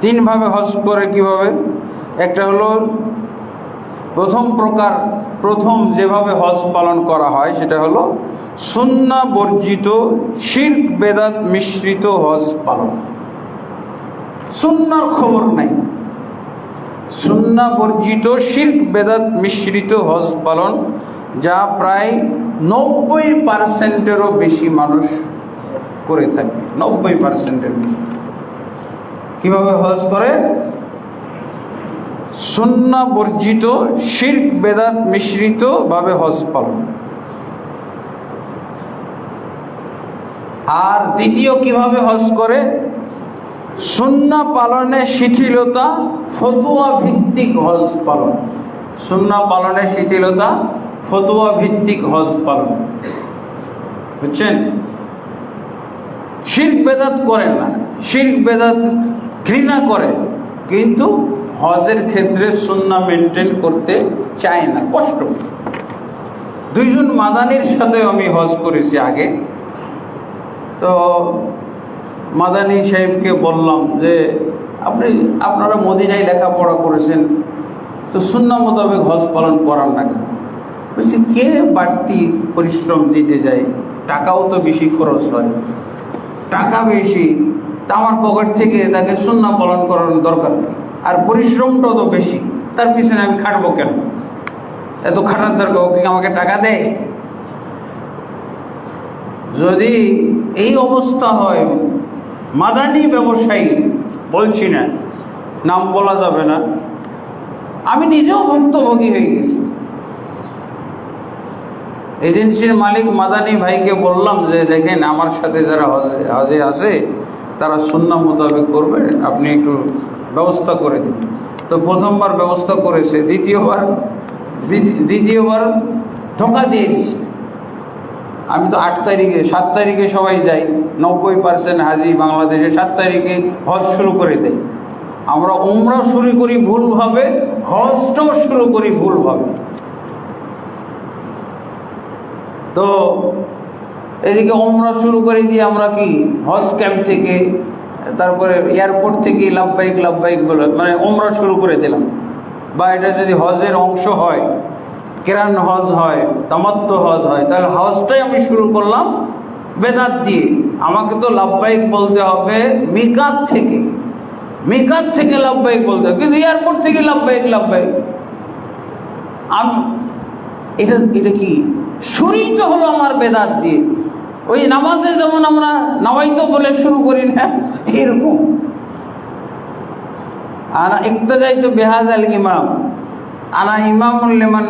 3 ভাবে হজ করে কিভাবে? একটা হলো প্রথম প্রকার, প্রথম যেভাবে হজ পালন করা হয় সেটা হলো সুন্নাহ বর্জিত শিরক বেদাত মিশ্রিত হজ পালন। সুন্নাহর খবর নাই, সুন্নাহ বর্জিত শিরক বেদাত মিশ্রিত হজ পালন, যা প্রায় 90%-এরও বেশি মানুষ করে থাকে। 90%-এর বেশি কিভাবে হজ করে? সুন্নাহ বর্জিত শিরক বেদাত মিশ্রিত ভাবে হজ পালন। আর দ্বিতীয় কিভাবে হজ করে? সুন্নাহ পালনে শিথিলতা, ফতোয়া ভিত্তিক হজ পালন। সুন্নাহ পালনে শিথিলতা, ফতোয়া ভিত্তিক হজ পালন। বুঝছেন? শিরক বেদাত করে না, শিরক বেদাত ঘৃণা করে, কিন্তু হজের ক্ষেত্রে সুন্নাহ মেনটেন করতে চায় না, কষ্ট। 2 জন মাদানির সাথে আমি হজ করেছি আগে। তো মাদানি সাহেবকে বললাম যে আপনারা মদিনায় লেখাপড়া করেছেন, তো সুন্নাহ মোতাবেক হজ পালন করান না কেন? বলছি, কে বাড়তি পরিশ্রম দিতে যায়? টাকাও তো বেশি খরচ হয়, টাকা বেশি, তা আমার পকেট থেকে তাকে সুন্নাহ পালন করানোর দরকার নেই। আর পরিশ্রমটাও তো বেশি, তার পিছনে আমি খাটবো কেন? এত খাটার দরকার, ও কি আমাকে টাকা দেয়? যদি এই অবস্থা হয়, মাদানি ব্যবসায়ী, বলছি না, নাম বলা যাবে না, আমি নিজেও ভুক্তভোগী হয়ে গেছি। এজেন্সির মালিক মাদানি ভাইকে বললাম যে দেখেন, আমার সাথে যারা হজে আছে তারা সুন্নাহ মোতাবেক করবে, আপনি একটু ব্যবস্থা করে দিন। তো প্রথমবার ব্যবস্থা করেছে, দ্বিতীয়বার ধোঁকা দিয়ে দিচ্ছে। আমি তো 8 তারিখে 7 তারিখে সবাই যাই, 90% হাজি বাংলাদেশে 7 তারিখে হজ শুরু করে দেয়। আমরা উমরা শুরু করি ভুলভাবে, হজটাও শুরু করি ভুলভাবে। তো এদিকে উমরা শুরু করে দিয়ে আমরা কি হজ ক্যাম্প থেকে, তারপরে এয়ারপোর্ট থেকে লাব্বাইক লাব্বাইক বলে মানে উমরা শুরু করে দিলাম। বা এটা যদি হজের অংশ হয়, কেরান হজ হয়, তামাত্তু হজ হয়, তাহলে হজটাই আমি শুরু করলাম বেদাত দিয়ে। আমাকে তো লাব্বাইক বলতে হবে মিকাত থেকে, মিকাত থেকে লাব্বাইক বলতে হবে, কিন্তু এয়ারপোর্ট থেকে লাব্বাইক লাব্বাইক। এটা কি শুরুই তো হলো আমার বেদাত দিয়ে। ওই নামাজে যেমন আমরা নামাইতো বলে শুরু করি না, এরকম। আনা ইক্তাদাই তো বেহাজাল ইমাম, আনা ইমামুল লিমান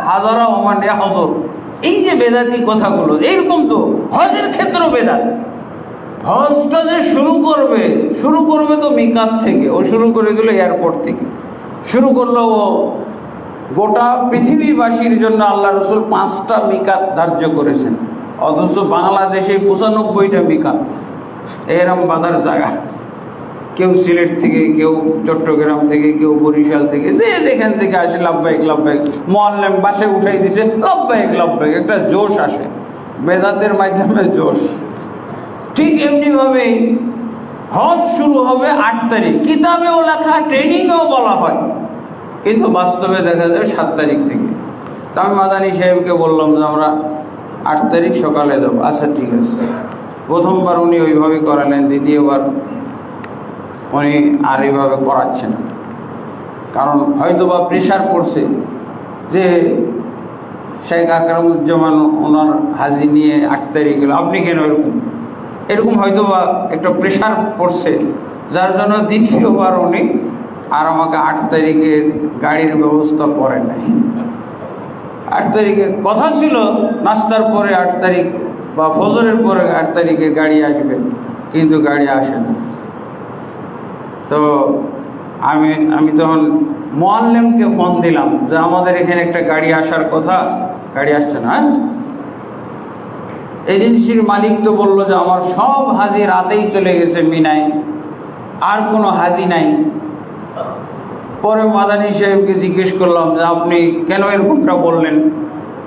হাজারা ওমান ইয়াহজুর। এই যে বেদাতি কথাগুলো, এইরকম তো হজের ক্ষেত্রেও বেদাত। হজটা যে শুরু করবে তো মিকাত থেকে, ও শুরু করে দিল এয়ারপোর্ট থেকে, শুরু করলো ও। গোটা পৃথিবীবাসীর জন্য আল্লাহ রসুল 5টা মিকাত ধার্য করেছেন, অথচ বাংলাদেশে 95টা মিকাত। এরম বাধার জায়গা, কেউ সিলেট থেকে, কেউ চট্টগ্রাম থেকে, কেউ বরিশাল থেকে, যে যেখান থেকে আসে লাব্বাইক লাব্বাইক, মুআল্লিম বাসে উঠাই দিছে লাব্বাইক লাব্বাইক, একটা জোশ আসে বেদাতের মাধ্যমে, জোশ। ঠিক এমনিভাবেই হজ শুরু হবে 8 তারিখ, কিতাবেও লেখা, ট্রেনিংয়েও বলা হয়, কিন্তু বাস্তবে দেখা যায় 7 তারিখ থেকে। তা আমি মাদানি সাহেবকে বললাম যে আমরা 8 তারিখ সকালে যাবো। আচ্ছা ঠিক আছে। প্রথমবার উনি ওইভাবে করালেন, দ্বিতীয়বার উনি আর এইভাবে করাচ্ছেন, কারণ হয়তো বা প্রেশার পড়ছে যে শেখ আকরামুজ্জামান ওনার হাজি নিয়ে 8 তারিখ গেল, আপনি কেন এরকম হয়তো বা একটা প্রেশার পড়ছে, যার জন্য দ্বিতীয়বার উনি আর আমাকে 8 তারিখের গাড়ির ব্যবস্থা করে নাই। 8 তারিখে কথা ছিল নাস্তার পরে 8 তারিখ বা ফজরের পরে 8 তারিখে গাড়ি আসবে, কিন্তু গাড়ি আসে না। তো আমি তখন মোয়াল্লেমকে ফোন দিলাম যে আমাদের এখানে একটা গাড়ি আসার কথা, গাড়ি আসছে না। এজেন্সির মালিক তো বললো যে আমার সব হাজি রাতেই চলে গেছে মিনায়, আর কোনো হাজি নাই। পরে মাদানী সাহেবকে জিজ্ঞেস করলাম যে আপনি কেন এরকমটা বললেন,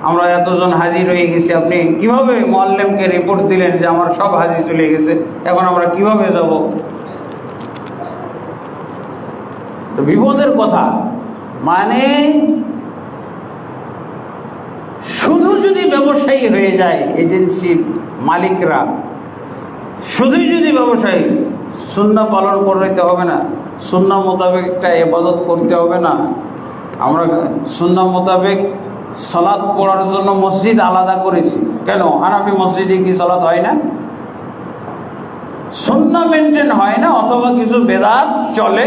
আমরা এতজন হাজি রয়ে গেছি, আপনি কিভাবে মোয়াল্লেমকে রিপোর্ট দিলেন যে আমার সব হাজি চলে গেছে, এখন আমরা কিভাবে যাব? তো বিপদের কথা। মানে শুধু যদি ব্যবসায়ী হয়ে যায় এজেন্সির মালিকরা, শুধুই যদি ব্যবসায়ী, সুন্নাহ পালন করতে হবে না, সুন্নাহ মোতাবেক একটা ইবাদত করতে হবে না। আমরা সুন্নাহ মোতাবেক সালাত পড়ার জন্য মসজিদ আলাদা করেছি কেন? হানাফি মসজিদে কি সালাত হয় না? সুন্নাহ মেনটেন হয় না, অথবা কিছু বেদাত চলে,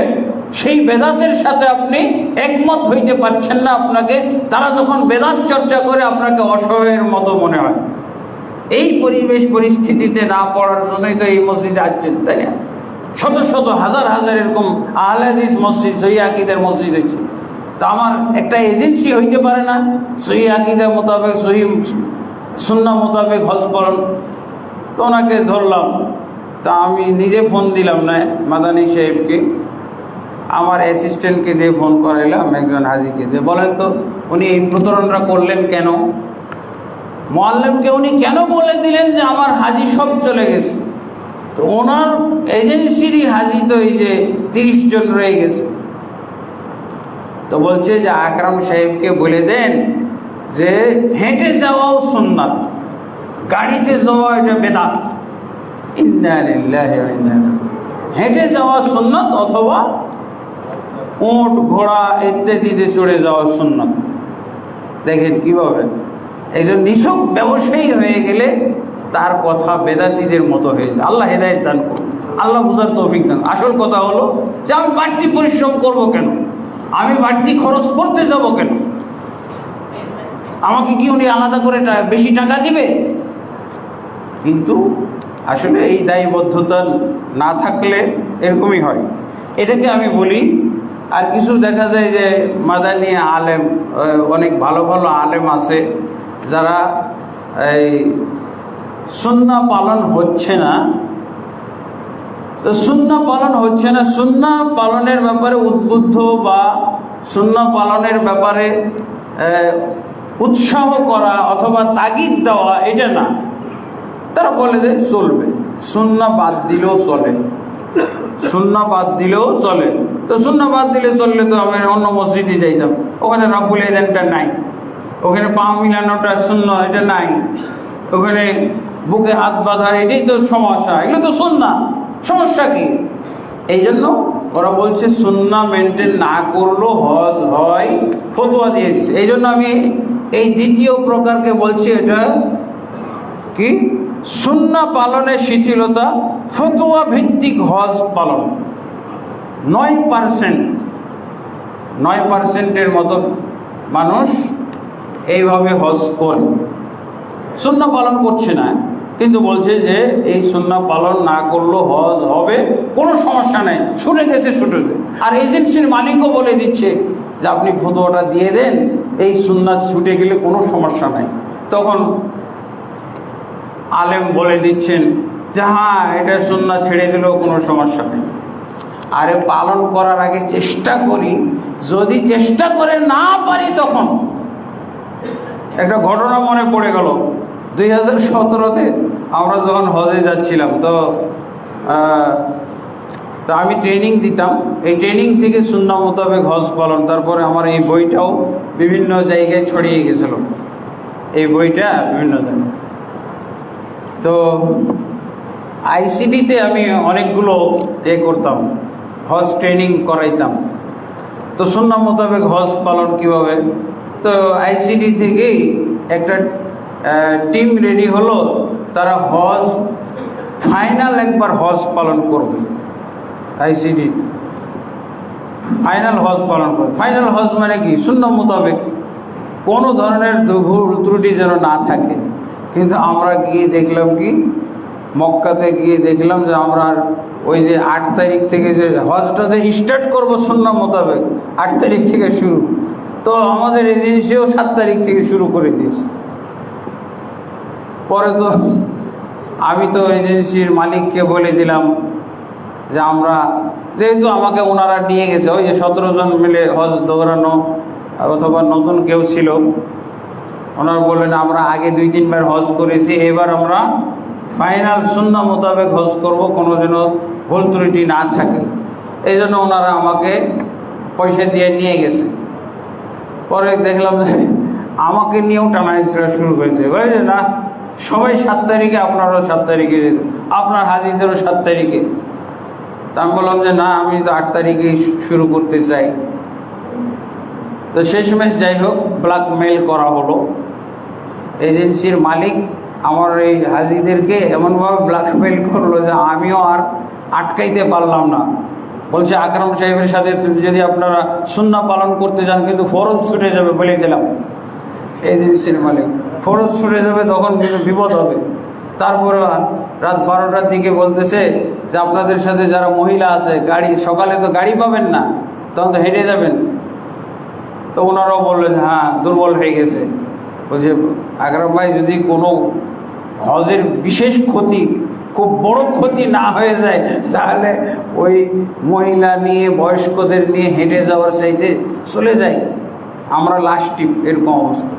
সেই বেদাতের সাথে আপনি একমত হইতে পারছেন না। আপনাকে তারা যখন বেদাত চর্চা করে আপনাকে অসহায়ের মতো মনে হয়। এই পরিবেশ পরিস্থিতিতে না পড়ার জন্যই তো এই মসজিদে আসছেন, তাই না? শত শত হাজার হাজার এরকম আহলে হাদিস মসজিদ, সহিহ আকীদার মসজিদ হয়েছে। তা আমার একটা এজেন্সি হইতে পারে না সহিহ আকীদা মোতাবেক, সহিহ সুন্নাহ মোতাবেক হজ পালন? তো ওনাকে ধরলাম, তা আমি নিজে ফোন দিলাম না মাদানী সাহেবকে, আমার অ্যাসিস্ট্যান্টকে দিয়ে ফোন করাইলাম, একজন হাজিকে দিয়ে। বলেন তো উনি এই প্রতারণাটা করলেন কেন? মোয়াল্লেমকে উনি কেন বলে দিলেন যে আমার হাজি সব চলে গেছে? তো ওনার এজেন্সিরই হাজি তো এই যে 30 জন রয়ে গেছে। তো বলছে যে আকরাম সাহেবকে বলে দেন যে হেঁটে যাওয়াও সুন্নাত, গাড়িতে যাওয়া এটা বেদাত। ইন্না লিল্লাহি ওয়া ইন্না ইলাইহি। হেঁটে যাওয়া সুন্নাত, অথবা উট ঘোড়া ইত্যাদিতে চড়ে যাওয়া সুন্নাত। দেখেন কিভাবে এই যে নিছক ব্যবসায়ী হয়ে গেলে তার কথা বেদাতীদের মতো হয়েছে। আল্লাহ হেদায়েত দান করুন, আল্লাহ বুঝার তৌফিক দান। আসল কথা হলো যে আমি বাড়তি পরিশ্রম করব কেন, আমি বাড়তি খরচ করতে যাব কেন? আমাকে কি উনি আলাদা করে বেশি টাকা দিবে? কিন্তু আসলে এই দায়বদ্ধতা না থাকলে এরকমই হয়। এটাকে আমি বলি। আর কিছু দেখা যায় যে মাদানী আলেম, অনেক ভালো ভালো আলেম আছে যারা এই সুন্নাহ পালন হচ্ছে না। তো সুন্নাহ পালন হচ্ছে না, সুন্নাহ পালনের ব্যাপারে উদ্বুদ্ধ বা সুন্নাহ পালনের ব্যাপারে উৎসাহ করা অথবা তাগিদ দেওয়া, এটা না। তারা বলে যে চলবে, সুন্নাহ বাদ দিলেও চলে, সুন্নাহ বাদ দিলেও চলে। তো সুন্নাহ বাদ দিলে চললে তো আমি অন্য মসজিদে যাইতাম, ওখানে রাফুল এদানটা নাই, ওখানে পা মিলানোটা সুন্নাহ এটা নাই, ওখানে বুকে হাত বাঁধার এটাই তো সমস্যা, এগুলো তো সুন্নাহ, সমস্যা কি? এই জন্য ওরা বলছে সুন্নাহ মেনটেন না করলেও হজ হয়, ফতোয়া দিয়ে দিচ্ছে। এই জন্য আমি এই দ্বিতীয় প্রকারকে বলছি, এটা কি? সুন্নাহ পালনের শিথিলতা, ফতোয়া ভিত্তিক হজ পালন। 9% মতো মানুষ এইভাবে হজ করে, সুন্নাহ পালন করছে না, কিন্তু বলছে যে এই সুন্নাহ পালন না করলেও হজ হবে, কোনো সমস্যা নেই, ছুটে গেছে ছুটে গেছে। আর এজেন্সির মালিকও বলে দিচ্ছে যে আপনি ফতোয়াটা দিয়ে দেন, এই সুন্নাহ ছুটে গেলে কোনো সমস্যা নাই। তখন আলেম বলে দিচ্ছেন যে হ্যাঁ, এটা সুন্নাহ ছেড়ে দিলেও কোনো সমস্যা নেই। আরে পালন করার আগে চেষ্টা করি, যদি চেষ্টা করে না পারি, তখন একটা ঘটনা মনে পড়ে গেল। 2017-তে আমরা যখন হজে যাচ্ছিলাম, তো আমি ট্রেনিং দিতাম। এই ট্রেনিং থেকে সুন্নাহ মোতাবেক হজ পালন, তারপরে আমার এই বইটাও বিভিন্ন জায়গায় ছড়িয়ে গেছিল, এই বইটা বিভিন্ন জায়গায়। তো আইসিডিতে আমি অনেকগুলো করতাম, হজ ট্রেনিং করাইতাম। তো সুন্নাহ মোতাবেক হজ পালন কিভাবে, তো আইসিডি থেকেই একটা টিম রেডি হলো, তারা হজ ফাইনাল একবার হজ পালন করবে। আইসিডি ফাইনাল হজ পালন করবে। ফাইনাল হজ মানে কি? সুন্নাহ মোতাবেক কোনো ধরনের ভুল ত্রুটি যেন না থাকে। কিন্তু আমরা গিয়ে দেখলাম কি, মক্কাতে গিয়ে দেখলাম যে আমরা ওই যে 8 তারিখ থেকে যে হজটাতে স্টার্ট করবো সুন্নাহ মোতাবেক, 8 তারিখ থেকে শুরু, তো আমাদের এজেন্সিও 7 তারিখ থেকে শুরু করে দিয়েছে। পরে তো আমি তো এজেন্সির মালিককে বলে দিলাম যে আমরা যেহেতু আমাকে ওনারা নিয়ে গেছে, ওই যে 17 জন মিলে হজ দৌড়ানো অথবা নতুন কেউ ছিল, ওনারা বললেন আমরা আগে 2-3 বার হজ করেছি, এবার আমরা ফাইনাল সুন্নাহ মোতাবেক হজ করব, কোনো যেন ভুল ত্রুটি না থাকে। এই জন্য ওনারা আমাকে পয়সা দিয়ে নিয়ে গেছে। পরে দেখলাম যে আমাকে নিয়েও টানাহেঁচড়া শুরু করেছে, বুঝলে না, সবাই 7 তারিখে, আপনারাও 7 তারিখে, আপনার হাজিদেরও 7 তারিখে। তা আমি বললাম যে না, আমি তো 8 তারিখেই শুরু করতে চাই। তো শেষমেশ যাই হোক ব্ল্যাকমেইল করা হলো। এজেন্সির মালিক আমার এই হাজিদেরকে এমনভাবে ব্ল্যাকমেইল করলো যে আমিও আর আটকাইতে পারলাম না। বলছে আকরাম সাহেবের সাথে যদি আপনারা সুন্নাহ পালন করতে যান কিন্তু ফরজ ছুটে যাবে, বলে দিলাম। এজেন্সির মালিক, ফরজ ছুটে যাবে তখন কিন্তু বিপদ হবে। তারপরে রাত 12টার দিকে বলতেছে যে আপনাদের সাথে যারা মহিলা আছে, গাড়ি সকালে তো গাড়ি পাবেন না, তখন তো হেঁটে যাবেন। তো ওনারাও বললেন হ্যাঁ দুর্বল হয়ে গেছে। বলছে আকরাম ভাই, যদি কোনো হজের বিশেষ ক্ষতি, খুব বড় ক্ষতি না হয়ে যায়, তাহলে ওই মহিলা নিয়ে বয়স্কদের নিয়ে হেঁটে যাওয়ার চাইতে চলে যাই, আমরা লাস্ট টিপ, এরকম অবস্থা।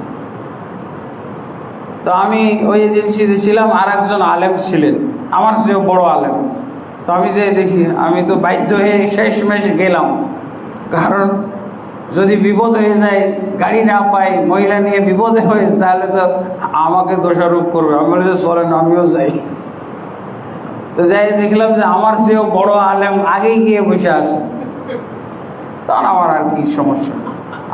তো আমি ওই এজেন্সিতে ছিলাম, আর একজন আলেম ছিলেন, আমার চেয়েও বড় আলেম। তো আমি যে দেখি, আমি তো বাধ্য হয়ে শেষমেশ গেলাম, কারণ যদি বিপদ হয়ে যায়, গাড়ি না পাই, মহিলা নিয়ে বিপদে হয়ে, তাহলে তো আমাকে দোষারোপ করবে। আমি বলি যে চলেন আমিও যাই। তো যাই দেখলাম যে আমার চেয়েও বড় আলেম আগেই গিয়ে বসে আছে, তখন আমার আর কি সমস্যা,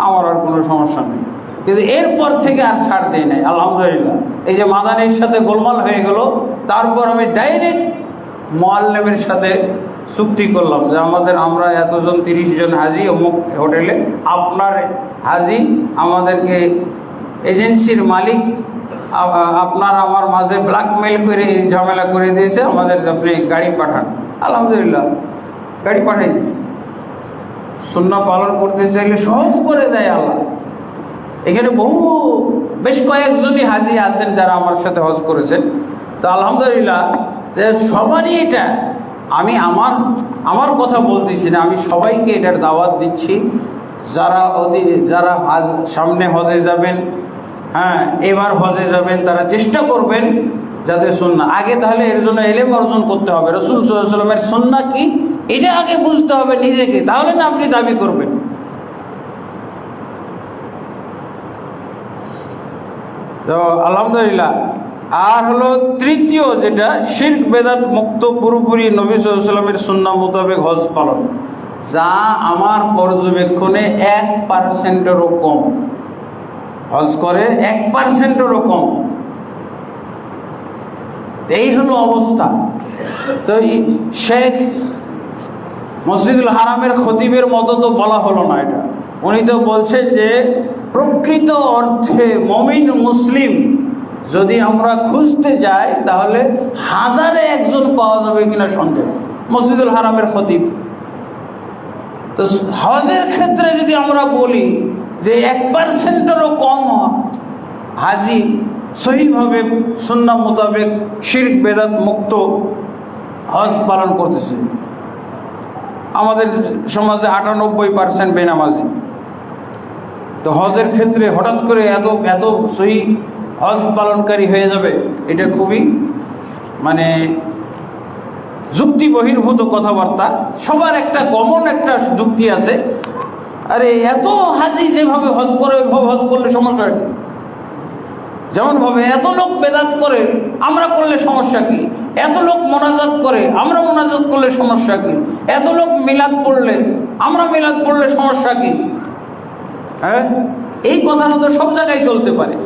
আমার আর কোনো সমস্যা নেই। কিন্তু এরপর থেকে আর ছাড় দেয় নাই, আলহামদুলিল্লাহ। এই যে মাদানির সাথে গোলমাল হয়ে গেল, তারপর আমি ডাইরেক্ট মুআল্লিমের সাথে চুক্তি করলাম যে আমরা এতজন 30 জন হাজি অমুক হোটেলে, আপনার হাজি আমাদেরকে এজেন্সির মালিক আপনার আমার মাঝে ব্ল্যাকমেইল করে ঝামেলা করে দিয়েছে, আমাদের আপনি গাড়ি পাঠান। আলহামদুলিল্লাহ গাড়ি পাঠাই দিয়েছে। সুন্নাহ পালন করতে চাইলে সহজ করে দেয় আল্লাহ। এখানে বেশ কয়েকজনই হাজি আছেন যারা আমার সাথে হজ করেছেন। তো আলহামদুলিল্লাহ সবারই এটা, আমি আমার কথা বলতেছি না, আমি সবাইকে এটার দাওয়াত দিচ্ছি। যারা সামনে হজে যাবেন, হ্যাঁ এবার হজে যাবেন, তারা চেষ্টা করবেন যাতে সুন্নাহ আগে, তাহলে এর জন্য ইলম অর্জন করতে হবে। রাসূল সাল্লাল্লাহু আলাইহি ওয়াসাল্লামের সুন্নাহ কি এটা আগে বুঝতে হবে নিজেকে, তাহলে না আপনি দাবি করবেন। তো আলহামদুলিল্লাহ। আর হলো তৃতীয় যেটা, শিরক বেদাত মুক্ত পুরোপুরি নবী সাল্লাল্লাহু আলাইহি ওয়াসাল্লামের সুন্নাহ মোতাবেক হজ পালন, যা আমার পর্যবেক্ষণে 1%-এরও কম হজ করে, 1%-এরও কম। এই হলো অবস্থা। তো শেখ মসজিদুল হারামের খতিবের মতো তো বলা হলো না এটা, উনি তো বলছেন যে প্রকৃত অর্থে মুমিন মুসলিম যদি আমরা খুঁজতে যাই তাহলে 1000-এ 1 জন পাওয়া যাবে কিনা সন্দেহ। মসজিদুল হারামের খতিব। তো হজের ক্ষেত্রে যদি আমরা বলি যে 1%-এরও কম হাজি সহিভাবে সুন্নাহ মোতাবেক শিরক বেদাত মুক্ত হজ পালন করতেছে, আমাদের সমাজে 98% বেনামাজি। তো হজের ক্ষেত্রে হঠাৎ করে এত সহি হজ পালনকারী হয়ে যাবে, এটা খুবই মানে যুক্তি বহির্ভূত কথাবার্তা। সবার একটা কমন একটা যুক্তি আছে, আরে এত হাজি যেভাবে হজ করে ওইভাবে হজ করলে সমস্যা কি? যেমন ভাবে এত লোক বেদাত করে, আমরা করলে সমস্যা কি? এত লোক মোনাজাত করে, আমরা মোনাজাত করলে সমস্যা কি? এত লোক মিলাদ পড়লে, আমরা মিলাদ পড়লে সমস্যা কি? হ্যাঁ, এই কথাটা তো সব জায়গায় চলতে পারে।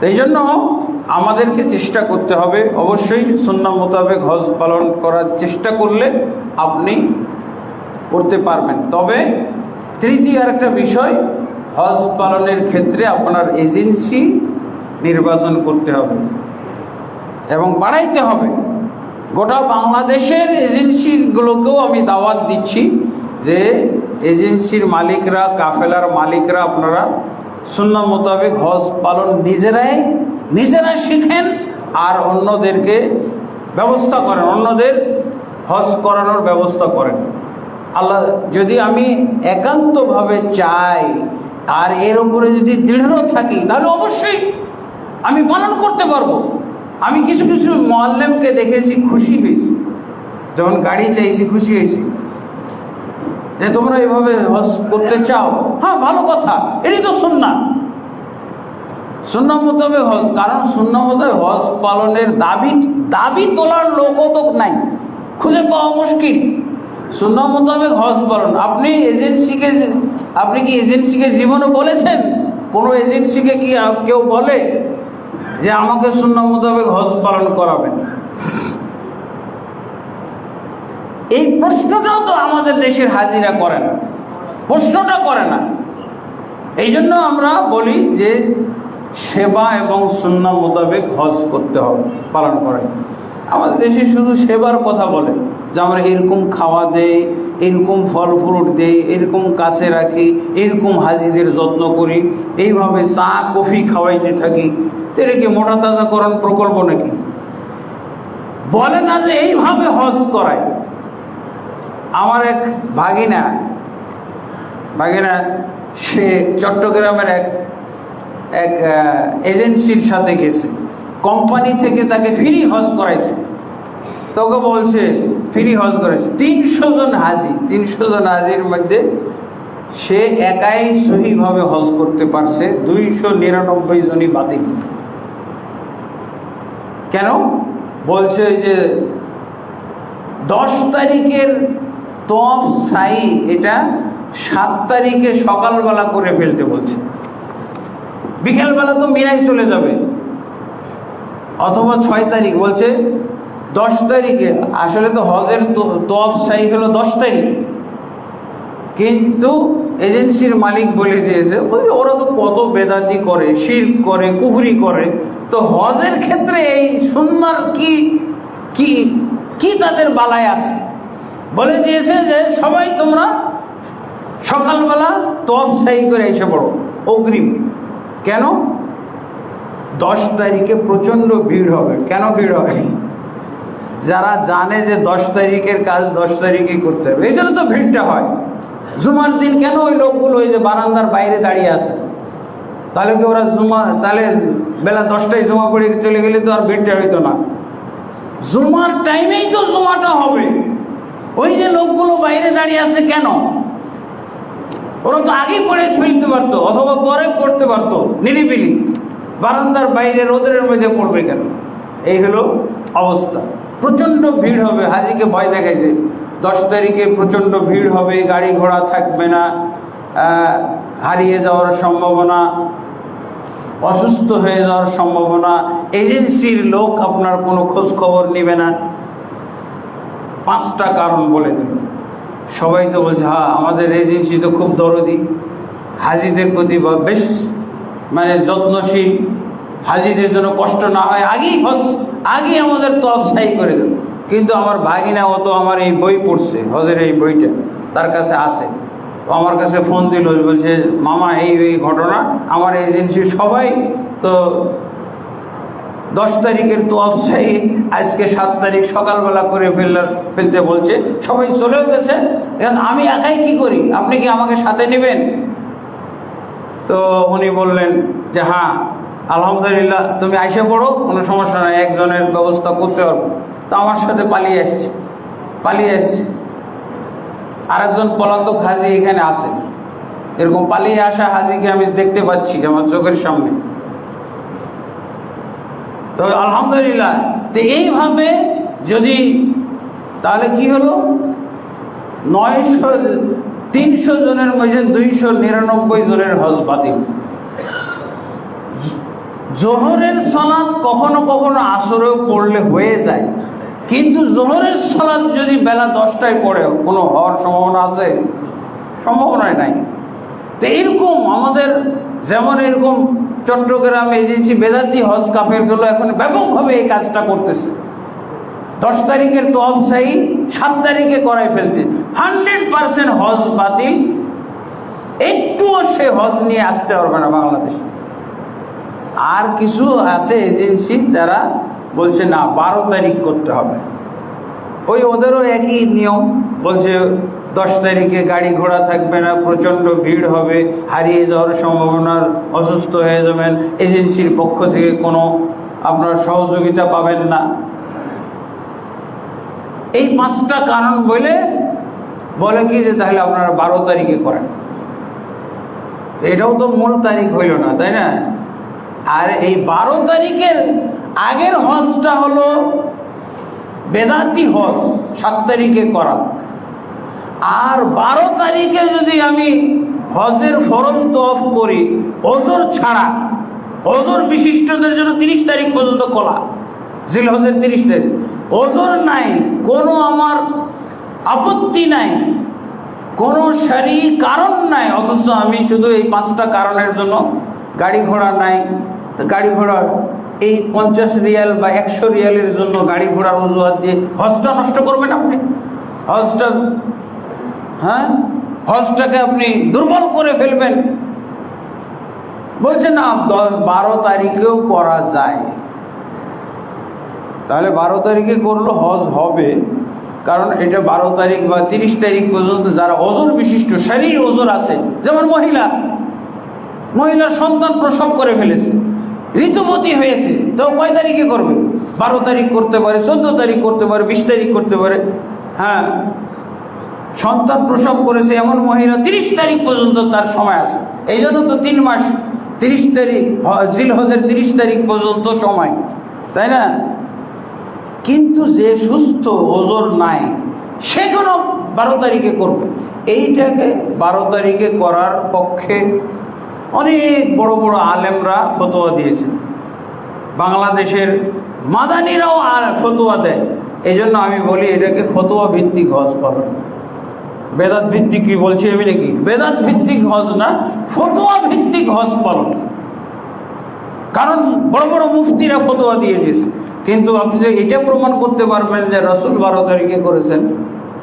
এই জন্য আমাদেরকে চেষ্টা করতে হবে, অবশ্যই সুন্নাহ মোতাবেক হজ পালন করার চেষ্টা করলে আপনি করতে পারবেন। তবে তৃতীয় আরেকটা বিষয়, হজ পালনের ক্ষেত্রে আপনার এজেন্সি নির্বাচন করতে হবে এবং বাড়াইতে হবে। গোটা বাংলাদেশের এজেন্সিগুলোকেও আমি দাওয়াত দিচ্ছি যে এজেন্সির মালিকরা, কাফেলার মালিকরা, আপনারা সুন্নাহ মোতাবেক হজ পালন নিজেরা শিখেন আর অন্যদেরকে ব্যবস্থা করেন, অন্যদের হজ করানোর ব্যবস্থা করেন। আল্লাহ যদি আমি একান্তভাবে চাই আর এর উপরে যদি দৃঢ় থাকি তাহলে অবশ্যই আমি পালন করতে পারবো। আমি কিছু কিছু মুআল্লিমকে দেখেছি, খুশি হয়েছি, যখন গাড়ি চাইছি খুশি হয়েছি যে তোমরা এভাবে হজ করতে চাও, হ্যাঁ ভালো কথা, এটাই তো সুন্নাহ মোতাবেক হজ। কারণ সুন্নাহ মোতাবেক হজ পালনের দাবি তোলার লোকও তো নাই, খুঁজে পাওয়া মুশকিল। সুন্নাহ মোতাবেক হজ পালন, আপনি কি এজেন্সিকে জীবনে বলেছেন? কোনো এজেন্সিকে কি কেউ বলে যে আমাকে সুন্নাহ মোতাবেক হজ পালন করাবেন? এই প্রশ্নটাও তো আমাদের দেশের হাজিরা করে না, প্রশ্নটা করে না। এই জন্য আমরা বলি যে সেবা এবং সুন্নাহ মোতাবেক হজ করতে হবে, পালন করাই। আমাদের দেশে শুধু সেবার কথা বলে যে আমরা এরকম খাওয়া দেই, এরকম ফল ফ্রুট দেই, এরকম কাছে রাখি, এরকম হাজিদের যত্ন করি, এইভাবে চা কফি খাওয়াইতে থাকি। এটা কি মোটা তাজাকরণ প্রকল্প নাকি? বলে না যে এইভাবে হজ করায়। আমার এক ভাগিনা সে চট্টগ্রামের এক এজেন্সির সাথে গেছে, কোম্পানি থেকে তাকে ফ্রি হজ করাইছে। তোকে বলছে ফ্রি হজ করাইছে 300 জন হাজি, 300 জন হাজির মধ্যে সে একাই সহিভাবে হজ করতে পারছে, 299 জনই বাতিল। কেন? বলছে যে 10 তারিখের তওয়াফ সাই এটা 7 তারিখে সকালবেলা করে ফেলতে বলছে, বিকেলবেলা তো মিনায় চলে যাবে, অথবা 6 তারিখ বলছে 10 তারিখে। আসলে তো হজের তওয়াফ সাই হলো 10 তারিখ, কিন্তু এজেন্সির মালিক বলে দিয়েছে ওরা তো কত বেদাতি করে, শিরক করে, কুফরি করে, তো হজের ক্ষেত্রে এই সুন্নাহর কি তাদের বালায় আছে? বলে দিয়েছে যে সবাই তোমরা সকালবেলা তওয়াফ সাই করে এসে পড়ো অগ্রিম। কেন? 10 তারিখে প্রচন্ড ভিড় হবে। কেন ভিড় হবে? যারা জানে যে 10 তারিখের কাজ 10 তারিখে করতে হবে, এই জন্য তো ভিড়টা হয়। জুমার দিন কেন ওই লোকগুলো ওই যে বারান্দার বাইরে দাঁড়িয়ে আছে? তাহলে কি ওরা তাহলে বেলা 10টায় জমা পড়ে চলে গেলে তো আর ভিড়টা হইতো না। জুমার টাইমেই তো জুমাটা হবে। ওই যে লোকগুলো বাইরে দাঁড়িয়ে আছে কেন? ওরা তো আগেই পড়ে ফেলতে পারতো, অথবা পরে পড়তে পারতো নিরিবিলি। বারান্দার বাইরে রোদের মধ্যে পড়বে কেন? এই হলো অবস্থা। প্রচন্ড ভিড় হবে, হাজিকে ভয় দেখাইছে 10 তারিখে প্রচন্ড ভিড় হবে, গাড়ি ঘোড়া থাকবে না, হারিয়ে যাওয়ার সম্ভাবনা, অসুস্থ হয়ে যাওয়ার সম্ভাবনা, এজেন্সির লোক আপনার কোনো খোঁজ খবর নেবে না। 5টা কারণ বলে দিল। সবাই তো বলছে হ্যাঁ আমাদের এজেন্সি তো খুব দরদি, হাজিদের প্রতি বেশ যত্নশীল, হাজিদের জন্য কষ্ট না হয় আগেই আমাদের তওয়াফ সাই করে দেব। কিন্তু আমার ভাগিনা ও তো আমার এই বই পড়ছে, হজের এই বইটা তার কাছে আছে, আমার কাছে ফোন দিল, বলছে মামা এই ঘটনা, আমার এজেন্সি সবাই তো 10 তারিখের তওয়াফ সাই আজকে 7 তারিখ সকালবেলা করে ফেলতে বলছে, সবাই চলেও গেছে, এখন আমি একাই কি করি, আপনি কি আমাকে সাথে নেবেন? তো উনি বললেন যে হ্যাঁ আলহামদুলিল্লাহ তুমি আইসা পড়ো, কোনো সমস্যা নাই, একজনের ব্যবস্থা করতে পারবো। তো আমার সাথে পালিয়ে আসছে। আরেকজন পলাতক হাজি এখানে আছে, এরকম পালিয়ে আসা হাজিকে আমি দেখতে পাচ্ছি আমার চোখের সামনে। তো আলহামদুলিল্লাহ, তো এইভাবে যদি, তাহলে কি হলো, 300 জনের মধ্যে 299 জনের হজ বাতিল। জোহরের সালাত কখনো কখনো আসরেও পড়লে হয়ে যায়, কিন্তু জোহরের সালাত যদি বেলা 10টায় পড়ে কোনো হওয়ার সম্ভাবনা আছে? সম্ভাবনাই নাই। তো এরকম আমাদের যেমন এরকম চট্টগ্রাম এজেন্সি বেদাতি হজ কাফেরগুলো এখন ব্যাপকভাবে এই কাজটা করতেছে। 10 তারিখের তওয়াফ সাই 7 তারিখে করাই ফেলছে, 100% হজ বাতিল। একটুও সে হজ নিয়ে আসতে পারবে না বাংলাদেশে। আর কিছু আছে এজেন্সি, তারা বলছে না 12 তারিখ করতে হবে। ওদেরও একই নিয়ম, বলছে 10 তারিখে গাড়ি ঘোড়া থাকবে না, প্রচণ্ড ভিড় হবে, হারিয়ে যাওয়ার সম্ভাবনা, অসুস্থ হয়ে যাবেন, এজেন্সির পক্ষ থেকে কোনো আপনার সহযোগিতা পাবেন না। এই 5টা কারণ বলে কি যে তাহলে আপনারা 12 তারিখে করেন। এটাও তো মূল তারিখ হইল না, তাই না? আর এই 12 তারিখের আগের হজটা হলো বেদাতি হজ, 7 তারিখে করা। আর 12 তারিখে যদি আমি হজের ফরজ তওয়াফ করি ওজর ছাড়া, ওজর বিশিষ্টদের জন্য 30 তারিখ পর্যন্ত খোলা, জিলহজের 30 তারিখ, ওজর নাই, কোনো আমার আপত্তি নাই, কোনো শরঈ কারণ নাই, অথচ আমি শুধু এই 5টা কারণের জন্য গাড়ি ঘোড়া নাই। গাড়ি ঘোড়ার এই 50 রিয়াল বা 100 রিয়ালের জন্য গাড়ি ঘোড়ার অজুহাত দিয়ে হজটা নষ্ট করবেন আপনি? হজটাকে আপনি দুর্বল করে ফেলবেন। বলছে না 12 তারিখেও করা যায়। তাহলে 12 তারিখে করলে হজ হবে, কারণ এটা 12 তারিখ বা 30 তারিখ পর্যন্ত যারা ওজর বিশিষ্ট শরঈ ওজর আছে, যেমন মহিলার সন্তান প্রসব করে ফেলেছে, ঋতুবতী হয়েছে, তো কয় তারিখে করবে? 12 তারিখ করতে পারে, 14 তারিখ করতে পারে, 20 তারিখ করতে পারে। হ্যাঁ, সন্তান প্রসব করেছে এমন মহিলা 30 তারিখ পর্যন্ত তার সময় আছে। এই জন্য তো 3 মাস, 30 তারিখ জিলহজের 30 তারিখ পর্যন্ত সময়, তাই না? কিন্তু যে সুস্থ, ওজর নাই, সে কোনো 12 তারিখে করবে। এইটাকে 12 তারিখে করার পক্ষে অনেক বড় বড় আলেমরা ফতোয়া দিয়েছেন। বাংলাদেশের মাদানিরাও ফতোয়া দেয়। এই জন্য আমি বলি এটাকে ফতোয়া ভিত্তিক হজ পালন। বেদাত ভিত্তিক কি বলছি আমি নাকি? বেদাত ভিত্তিক হজ না, ফতোয়া ভিত্তিক হজ পালন। কারণ বড় বড় মুফতিরা ফতোয়া দিয়ে দিয়েছে, কিন্তু আপনি যে এটা প্রমাণ করতে পারবেন যে রাসূল 12 তারিখে করেছেন,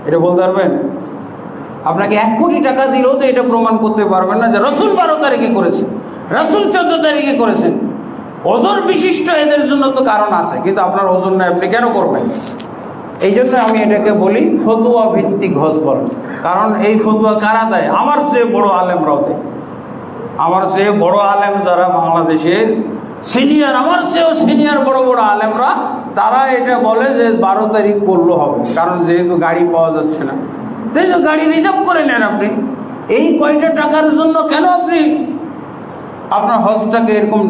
এটা বলতে পারবেন? আপনাকে 1 কোটি টাকা দিলেও তো এটা প্রমাণ করতে পারবেন না যে রাসূল 12 তারিখে করেছেন, রাসূল 14 তারিখে করেছেন। ওজর বিশিষ্ট এদের জন্য তো কারণ আছে, কিন্তু আপনার ওজন নাই, আপনি কেন করবেন? এই জন্য আমি এটাকে বলি ফতোয়া ভিত্তিক হজ পালন। কারণ এই ফতোয়া কারা দেয়? আমার চেয়ে বড় আলেমরাও দেয়। আমার চেয়ে বড় আলেম যারা বাংলাদেশের সিনিয়র, আমার চেয়েও সিনিয়র বড় বড় আলেমরা, তারা এটা বলে যে 12 তারিখ করলে হবে। কারণ যেহেতু গাড়ি পাওয়া যাচ্ছে না, তাই তো গাড়ি রিজার্ভ করে নেন আপনি। এই কয়টা টাকার জন্য কেন আপনি আপনার হজটাকে এরকম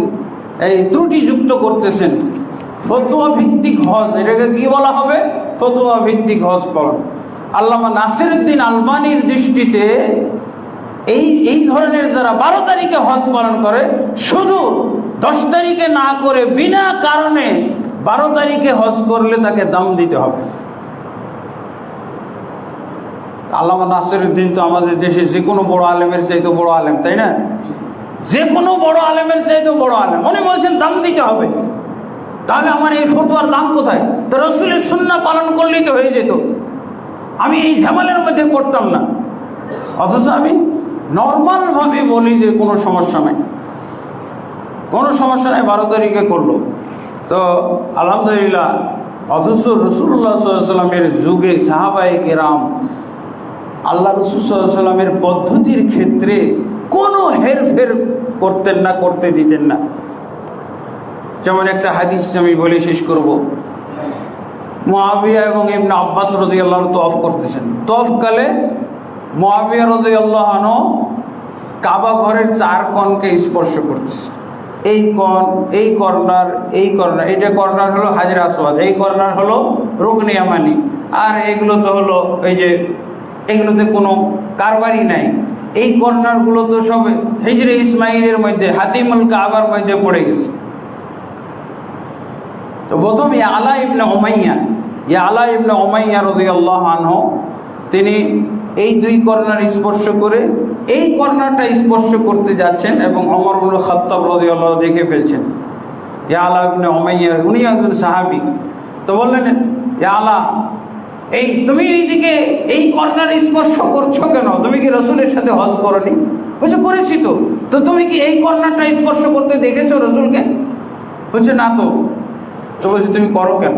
ত্রুটিযুক্ত করতেছেন? ফতোয়া ভিত্তিক হজ, এটাকে কি বলা হবে? ফতোয়া ভিত্তিক হজ পালন। আল্লামা নাসিরউদ্দিন আলবানীর দৃষ্টিতে এই ধরনের যারা 12 তারিখে হজ পালন করে, শুধু 10 তারিখে না করে বিনা কারণে 12 তারিখে হজ করলে তাকে দাম দিতে হবে। আল্লামা নাসিরউদ্দিন তো আমাদের দেশে যে কোনো বড় আলেমের চাইতে বড় আলেম, তাই না? যে কোনো বড় আলেমের চাইতে বড় আলেম, উনি বলছেন দাম দিতে হবে। তাহলে আমার এই ফতোয়ার দাম কোথায়? তো রাসূলের সুন্নাহ পালন করলেই তো হয়ে যেত, আমি এই ঝামেলার মধ্যে পড়তাম না। অথচ আমি নর্মাল ভাবে বলি যে কোনো সমস্যা নাই, কোনো সমস্যা নাই, 12 তারিখে করলো তো আলহামদুলিল্লাহ। অথচ রাসূলুল্লাহ সাল্লাল্লাহু আলাইহি ওয়াসাল্লামের যুগে সাহাবায়ে কেরাম আল্লাহ রাসূল সাল্লাল্লাহু আলাইহি ওয়াসাল্লামের পদ্ধতির ক্ষেত্রে কোনো হেরফের করতেন না, করতে দিতেন না। যেমন একটা হাদিস আমি বলে শেষ করব। মুআবিয়া এবং ইবনে আব্বাস রাদিয়াল্লাহু আনহু তওয়াফ করতেছেন। তওয়াফকালে মুআবিয়া রাদিয়াল্লাহু আনহু কাবা ঘরের 4 কোণকে স্পর্শ করতেছে। এই কোণ, এই কর্নার, এই কর্নার, এইটা কর্নার হলো হাজরে আসওয়াদ, এই কর্নার হলো রুকনে ইয়ামানি, আর এগুলো তো হলো এই যে এগুলোতে কোনো কারবারই নাই। এই কর্নারগুলো তো সব হিজরে ইসমাইলের মধ্যে, হাতিমুল কাবার মধ্যে পড়ে গেছে। তো প্রথম ইয়ালা ইবনে উমাইয়া রাদিয়াল্লাহু আনহু তিনি এই দুই কর্নার স্পর্শ করে এই কর্নারটা স্পর্শ করতে যাচ্ছেন এবং ওমর ইবনে খাত্তাব রাদিয়াল্লাহু দেখে ফেলছেন। ইয়ালা ইবনে উমাইয়া উনি একজন সাহাবী। তো বললেন, ইয়ালা এই তুমি এইদিকে এই কর্নার স্পর্শ করছো কেন? তুমি কি রাসূলের সাথে হজ করনি? বলছে করেছি তো। তো তুমি কি এই কর্নারটা স্পর্শ করতে দেখেছো রাসূলকে? বলছে না তো। তো বলছে তুমি করো কেন?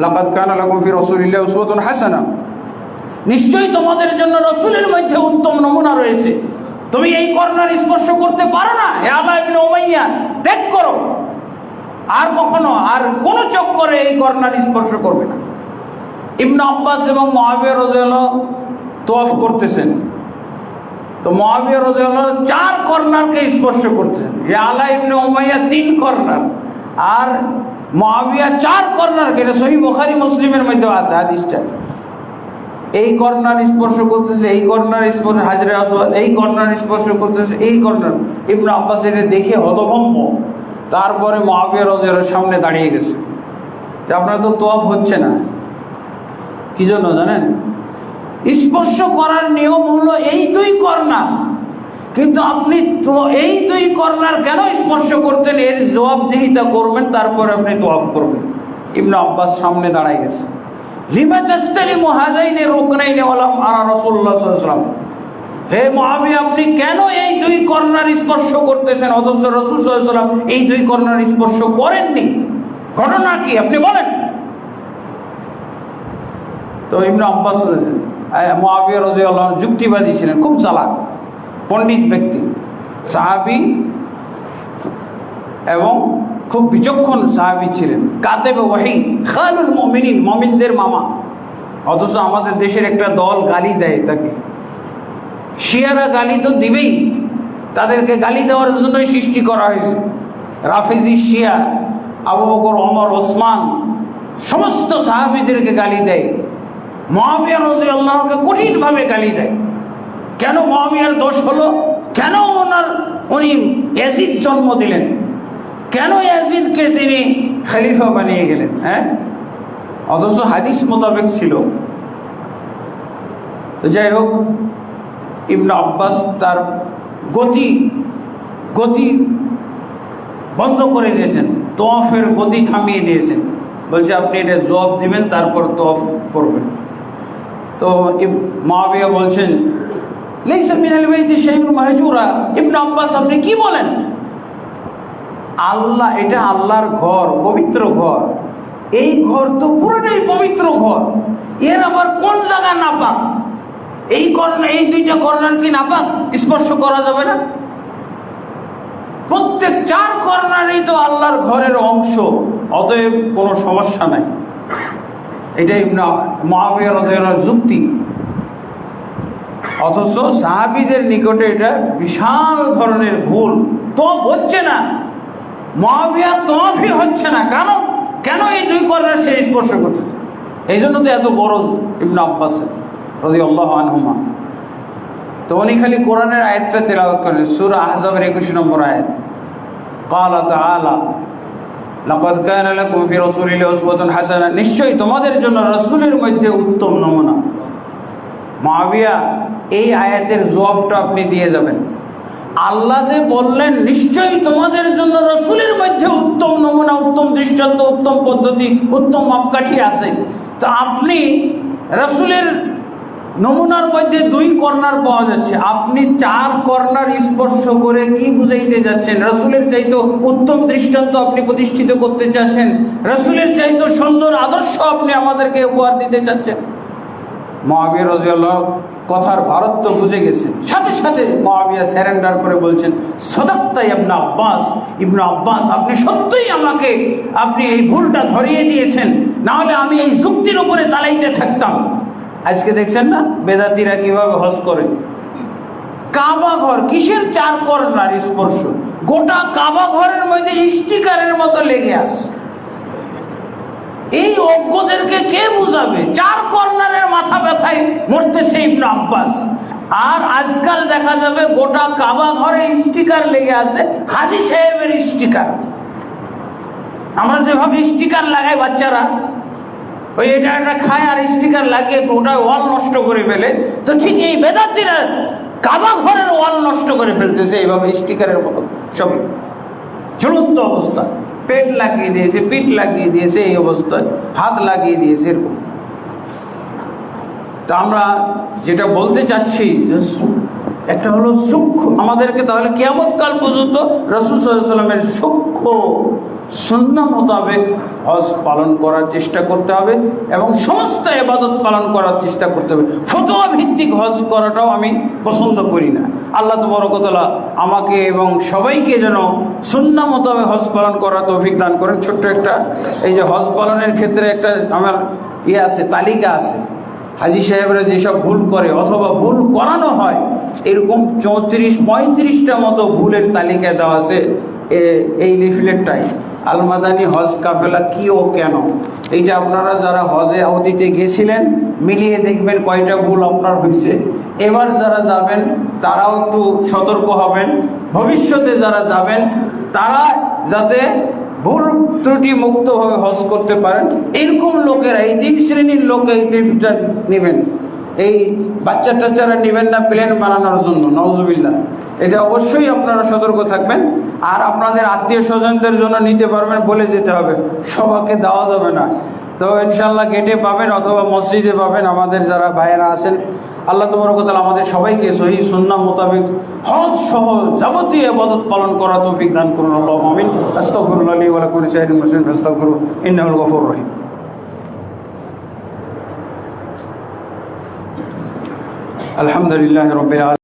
লাকাদ কানা লাকুম ফি রাসূলিল্লাহি উসওয়াতুন হাসানাহ, নিশ্চয়ই তোমাদের জন্য রাসূলের মধ্যে উত্তম নমুনা রয়েছে। তুমি এই কর্নার স্পর্শ করতে পারো না? ইয়ালা ইবনে উমাইয়া ত্যাগ করো, আর কখনো আর কোন চক্করে এই কর্নার স্পর্শ করবে না। ইবনে আব্বাস এবং মুআবিয়া রাদিয়াল্লাহু তওয়াফ করতেছেন। তো মুআবিয়া রাদিয়াল্লাহু 4 কর্নারকে স্পর্শ করছেন, ইয়ালা ইবনে উমাইয়া 3 কর্নার আর মুআবিয়া 4 কর্নার। এটা সহিহ বুখারী মুসলিমের মধ্যে আছে হাদিসটা। এই কর্নার স্পর্শ করতেছে, এই কর্নার স্পর্শ হাজরে আসওয়াদ, এই কর্নার স্পর্শ করতেছে, এই কর্নার। ইবনে আব্বাস এটা দেখে হতভম্ব। তারপরে মুআবিয়া রাদিয়াল্লাহু সামনে দাঁড়িয়ে গেছে যে আপনার তো তওয়াফ হচ্ছে না। কি জন্য জানেন? স্পর্শ করার নিয়ম হলো এই 2 কর্নার, কিন্তু আপনি তো এই 2 কর্নার কেন স্পর্শ করতেন? এর জবাবদিহিতা করবেন, তারপরে আপনি তওয়াফ করবেন। ইবনে আব্বাস সামনে দাঁড়ায় গেছে। লিমা তাসতালিমু হাযাইনি রুকনাইনি ওয়া লাম আরা রাসূলুল্লাহ সাল্লাল্লাহু আলাইহি ওয়াসাল্লাম, হে মুআবিয়া আপনি কেন এই 2 কর্নার স্পর্শ করতেছেন অথচ রাসূল সাল্লাল্লাহু আলাইহি ওয়াসাল্লাম এই 2 কর্নার স্পর্শ করেননি? ঘটনা কি আপনি বলেন। তো ইবনে আব্বাস মুআবিয়া রাদিয়াল্লাহু আনহু যুক্তিবাদী ছিলেন, খুব চালাক পণ্ডিত ব্যক্তি, সাহাবী এবং খুব বিচক্ষণ সাহাবী ছিলেন। কাতেবে ওয়াহী, খালুল মুমিনিন, মুমিনদের মামা। অথচ আমাদের দেশের একটা দল গালি দেয় তাকে। শিয়ারা গালি তো দিবেই, তাদেরকে গালি দেওয়ার জন্যই সৃষ্টি করা হয়েছে। রাফিজি শিয়া, আবু বকর, ওমর, ওসমান সমস্ত সাহাবীদেরকে গালি দেয়। মুআবিয়া রাদিয়াল্লাহুকে কঠিনভাবে গালি দেয়। কেন মুআবিয়ার দোষ হলো? কেন উনি ইয়াজিদ জন্ম দিলেন? কেন ইয়াজিদকে তিনি খলিফা বানিয়ে গেলেন? অথচ হাদিস মোতাবেক ছিল। তো যাই হোক, ইবনে আব্বাস তার গতি বন্ধ করে দিয়েছেন, তওয়াফের গতি থামিয়ে দিয়েছেন। বলছে আপনি এটা জবাব দিবেন, তারপর তওয়াফ করবেন। তো মুআবিয়া বলছেন, লাইসা মিনাল বাইতি শাইউন মাহজুরা। ইবনে আব্বাস আপনি কি বলেন? আল্লাহ, এটা আল্লাহর ঘর, পবিত্র ঘর। এই ঘর তো পুরোটাই পবিত্র ঘর, এর আবার কোন জায়গা নাপাক? এই কর্নার, এই 2টা কর্নার কি নাপাক? স্পর্শ করা যাবে না? প্রত্যেক 4 কর্নারই তো আল্লাহর ঘরের অংশ, অতএব কোনো সমস্যা নাই। এটাই মুআবিয়া রাদিয়াল্লাহু যুক্তি। অথচ সাহাবীদের নিকটে এটা বিশাল ধরনের ভুল। তওয়াফ হচ্ছে না, মুআবিয়া তওয়াফই হচ্ছে না। কেন এই 2 কর্নার সে স্পর্শ করতেছে? এই জন্য তো এত গরজ ইবনে আব্বাস রাদিয়াল্লাহু আনহুমা। তো উনি খালি কোরআনের আয়াতটা তেলাওয়াত করেন, সূরা আহজাবের 21 নম্বর আয়াত। ক্বালা তাআলা লাকাদ কানা লাকুম ফি রাসূলিল্লাহি উসওয়াতুন হাসানাহ, নিশ্চয়ই তোমাদের জন্য রাসূলের মধ্যে উত্তম নমুনা। মুআবিয়া, এই আয়াতের জবাবটা আপনি দিয়ে যাবেন। আল্লাহ যে বললেন নিশ্চয়ই তোমাদের জন্য রাসূলের মধ্যে উত্তম নমুনা, উত্তম দৃষ্টান্ত, উত্তম পদ্ধতি, উত্তম মাপকাঠি আছে। তো আপনি রাসূলের নমুনার মধ্যে 2 কর্নার পাওয়া যাচ্ছে, আপনি 4 কর্নার স্পর্শ করে কি বুঝাইতে যাচ্ছেন? রাসূলের চাইতে উত্তম দৃষ্টান্ত আপনি প্রতিষ্ঠিত করতে চাচ্ছেন, রাসূলের চাইতে সুন্দর আদর্শ আপনি আমাদেরকে উপহার দিতে চাচ্ছেন। মুআবিয়া রাদিয়াল্লাহু কথার ভারত্ব বুঝে গেছেন, সাথে সাথে মুআবিয়া সারেন্ডার করে বলছেন, সাদাক্তা ইবনে আব্বাস, ইবনে আব্বাস আপনি সত্যিই আমাকে আপনি এই ভুলটা ধরিয়ে দিয়েছেন, না হলে আমি এই যুক্তির উপরে চালাইতে থাকতাম। আজকে দেখছেন না বেদাতীরা কিভাবে হজ করে? কাবা ঘর কিসের 4 কর্নার স্পর্শ? গোটা কাবা ঘরের মধ্যে স্টিকারের মতো লেগে আছে। এই অজ্ঞদেরকে কে বুঝাবে? 4 কর্নারের মাথা ব্যথায় মরতেছে ইবনে আব্বাস। আর আজকাল দেখা যাবে গোটা কাবা ঘরে স্টিকার লেগে আছে, হাজী সাহেবের স্টিকার। আমরা যেভাবে স্টিকার লাগাই বাচ্চারা, ওই এটা একটা খায় আর স্টিকার লাগিয়ে ওটা ওয়াল নষ্ট করে ফেলে, তো ঠিক এই বেদাতিরা কাবা ঘরের ওয়াল নষ্ট করে ফেলতেছে এইভাবে স্টিকারের মতো, সব ঝুলন্ত অবস্থা, পেট লাগিয়ে দিয়েছে, পিঠ লাগিয়ে দিয়েছে, এই অবস্থায় হাত লাগিয়ে দিয়েছে এরকম। তা আমরা যেটা বলতে চাচ্ছি, একটা হলো সূক্ষ্ম, আমাদেরকে তাহলে কিয়ামত কাল পর্যন্ত রাসূল সাল্লাল্লাহু আলাইহি ওয়াসাল্লামের সূক্ষ্ম সুন্নাহ মোতাবেক হজ পালন করার চেষ্টা করতে হবে এবং সমস্ত ইবাদত পালন করার চেষ্টা করতে হবে। ফতোয়া ভিত্তিক হজ করাটাও আমি পছন্দ করি না। আল্লাহ তাবারক ওয়া তাআলা আমাকে এবং সবাইকে যেন সুন্নাহ মোতাবেক হজ পালন করার তৌফিক দান করেন। ছোট্ট একটা, এই যে হজ পালনের ক্ষেত্রে একটা আমার আছে, তালিকা আছে। হাজী সাহেবরা যেসব ভুল করে অথবা ভুল করানো হয়, এরকম 34-35টা মতো ভুলের তালিকা দেওয়া আছে এই লিফলেটটাই, আল মাদানী হজ কাফেলা কি ও কেন। এইটা আপনারা যারা হজে অতীতে গেছিলেন মিলিয়ে দেখবেন কয়টা ভুল আপনার হয়েছে। এবার যারা যাবেন তারাও একটু সতর্ক হবেন, ভবিষ্যতে যারা যাবেন তারা যাতে ভুল ত্রুটি মুক্তভাবে হজ করতে পারেন। এরকম লোকেরা, এই 3 শ্রেণীর লোক এই লিফটটা নেবেন। এই বাচ্চা টাচ্চারা নেবেন না প্লেন বানানোর জন্য, নাউজুবিল্লাহ। এটা অবশ্যই আপনারা সতর্ক থাকবেন। আর আপনাদের আত্মীয় স্বজনদের জন্য নিতে পারবেন, বলে যেতে হবে, সবাইকে দেওয়া যাবে না। তো ইনশাল্লাহ গেটে পাবেন অথবা মসজিদে পাবেন আমাদের যারা ভাইয়েরা আছেন। আল্লাহ তাবারক ওয়া তাআলা আমাদের সবাইকে সহিহ সুন্নাহ মোতাবেক হজ সহ যাবতীয় ইবাদত পালন করার তৌফিক দান করুন। আল্লাহুম্মা আমিন। আস্তাগফিরুল্লাহ লি ওয়া লাকুম লিসাইরিল মুসলিমিন ফাস্তাগফিরুহু ইন্নাহুল গফুরুর রহিম। আলহামদুলিল্লাহি রাব্বিল আলামিন।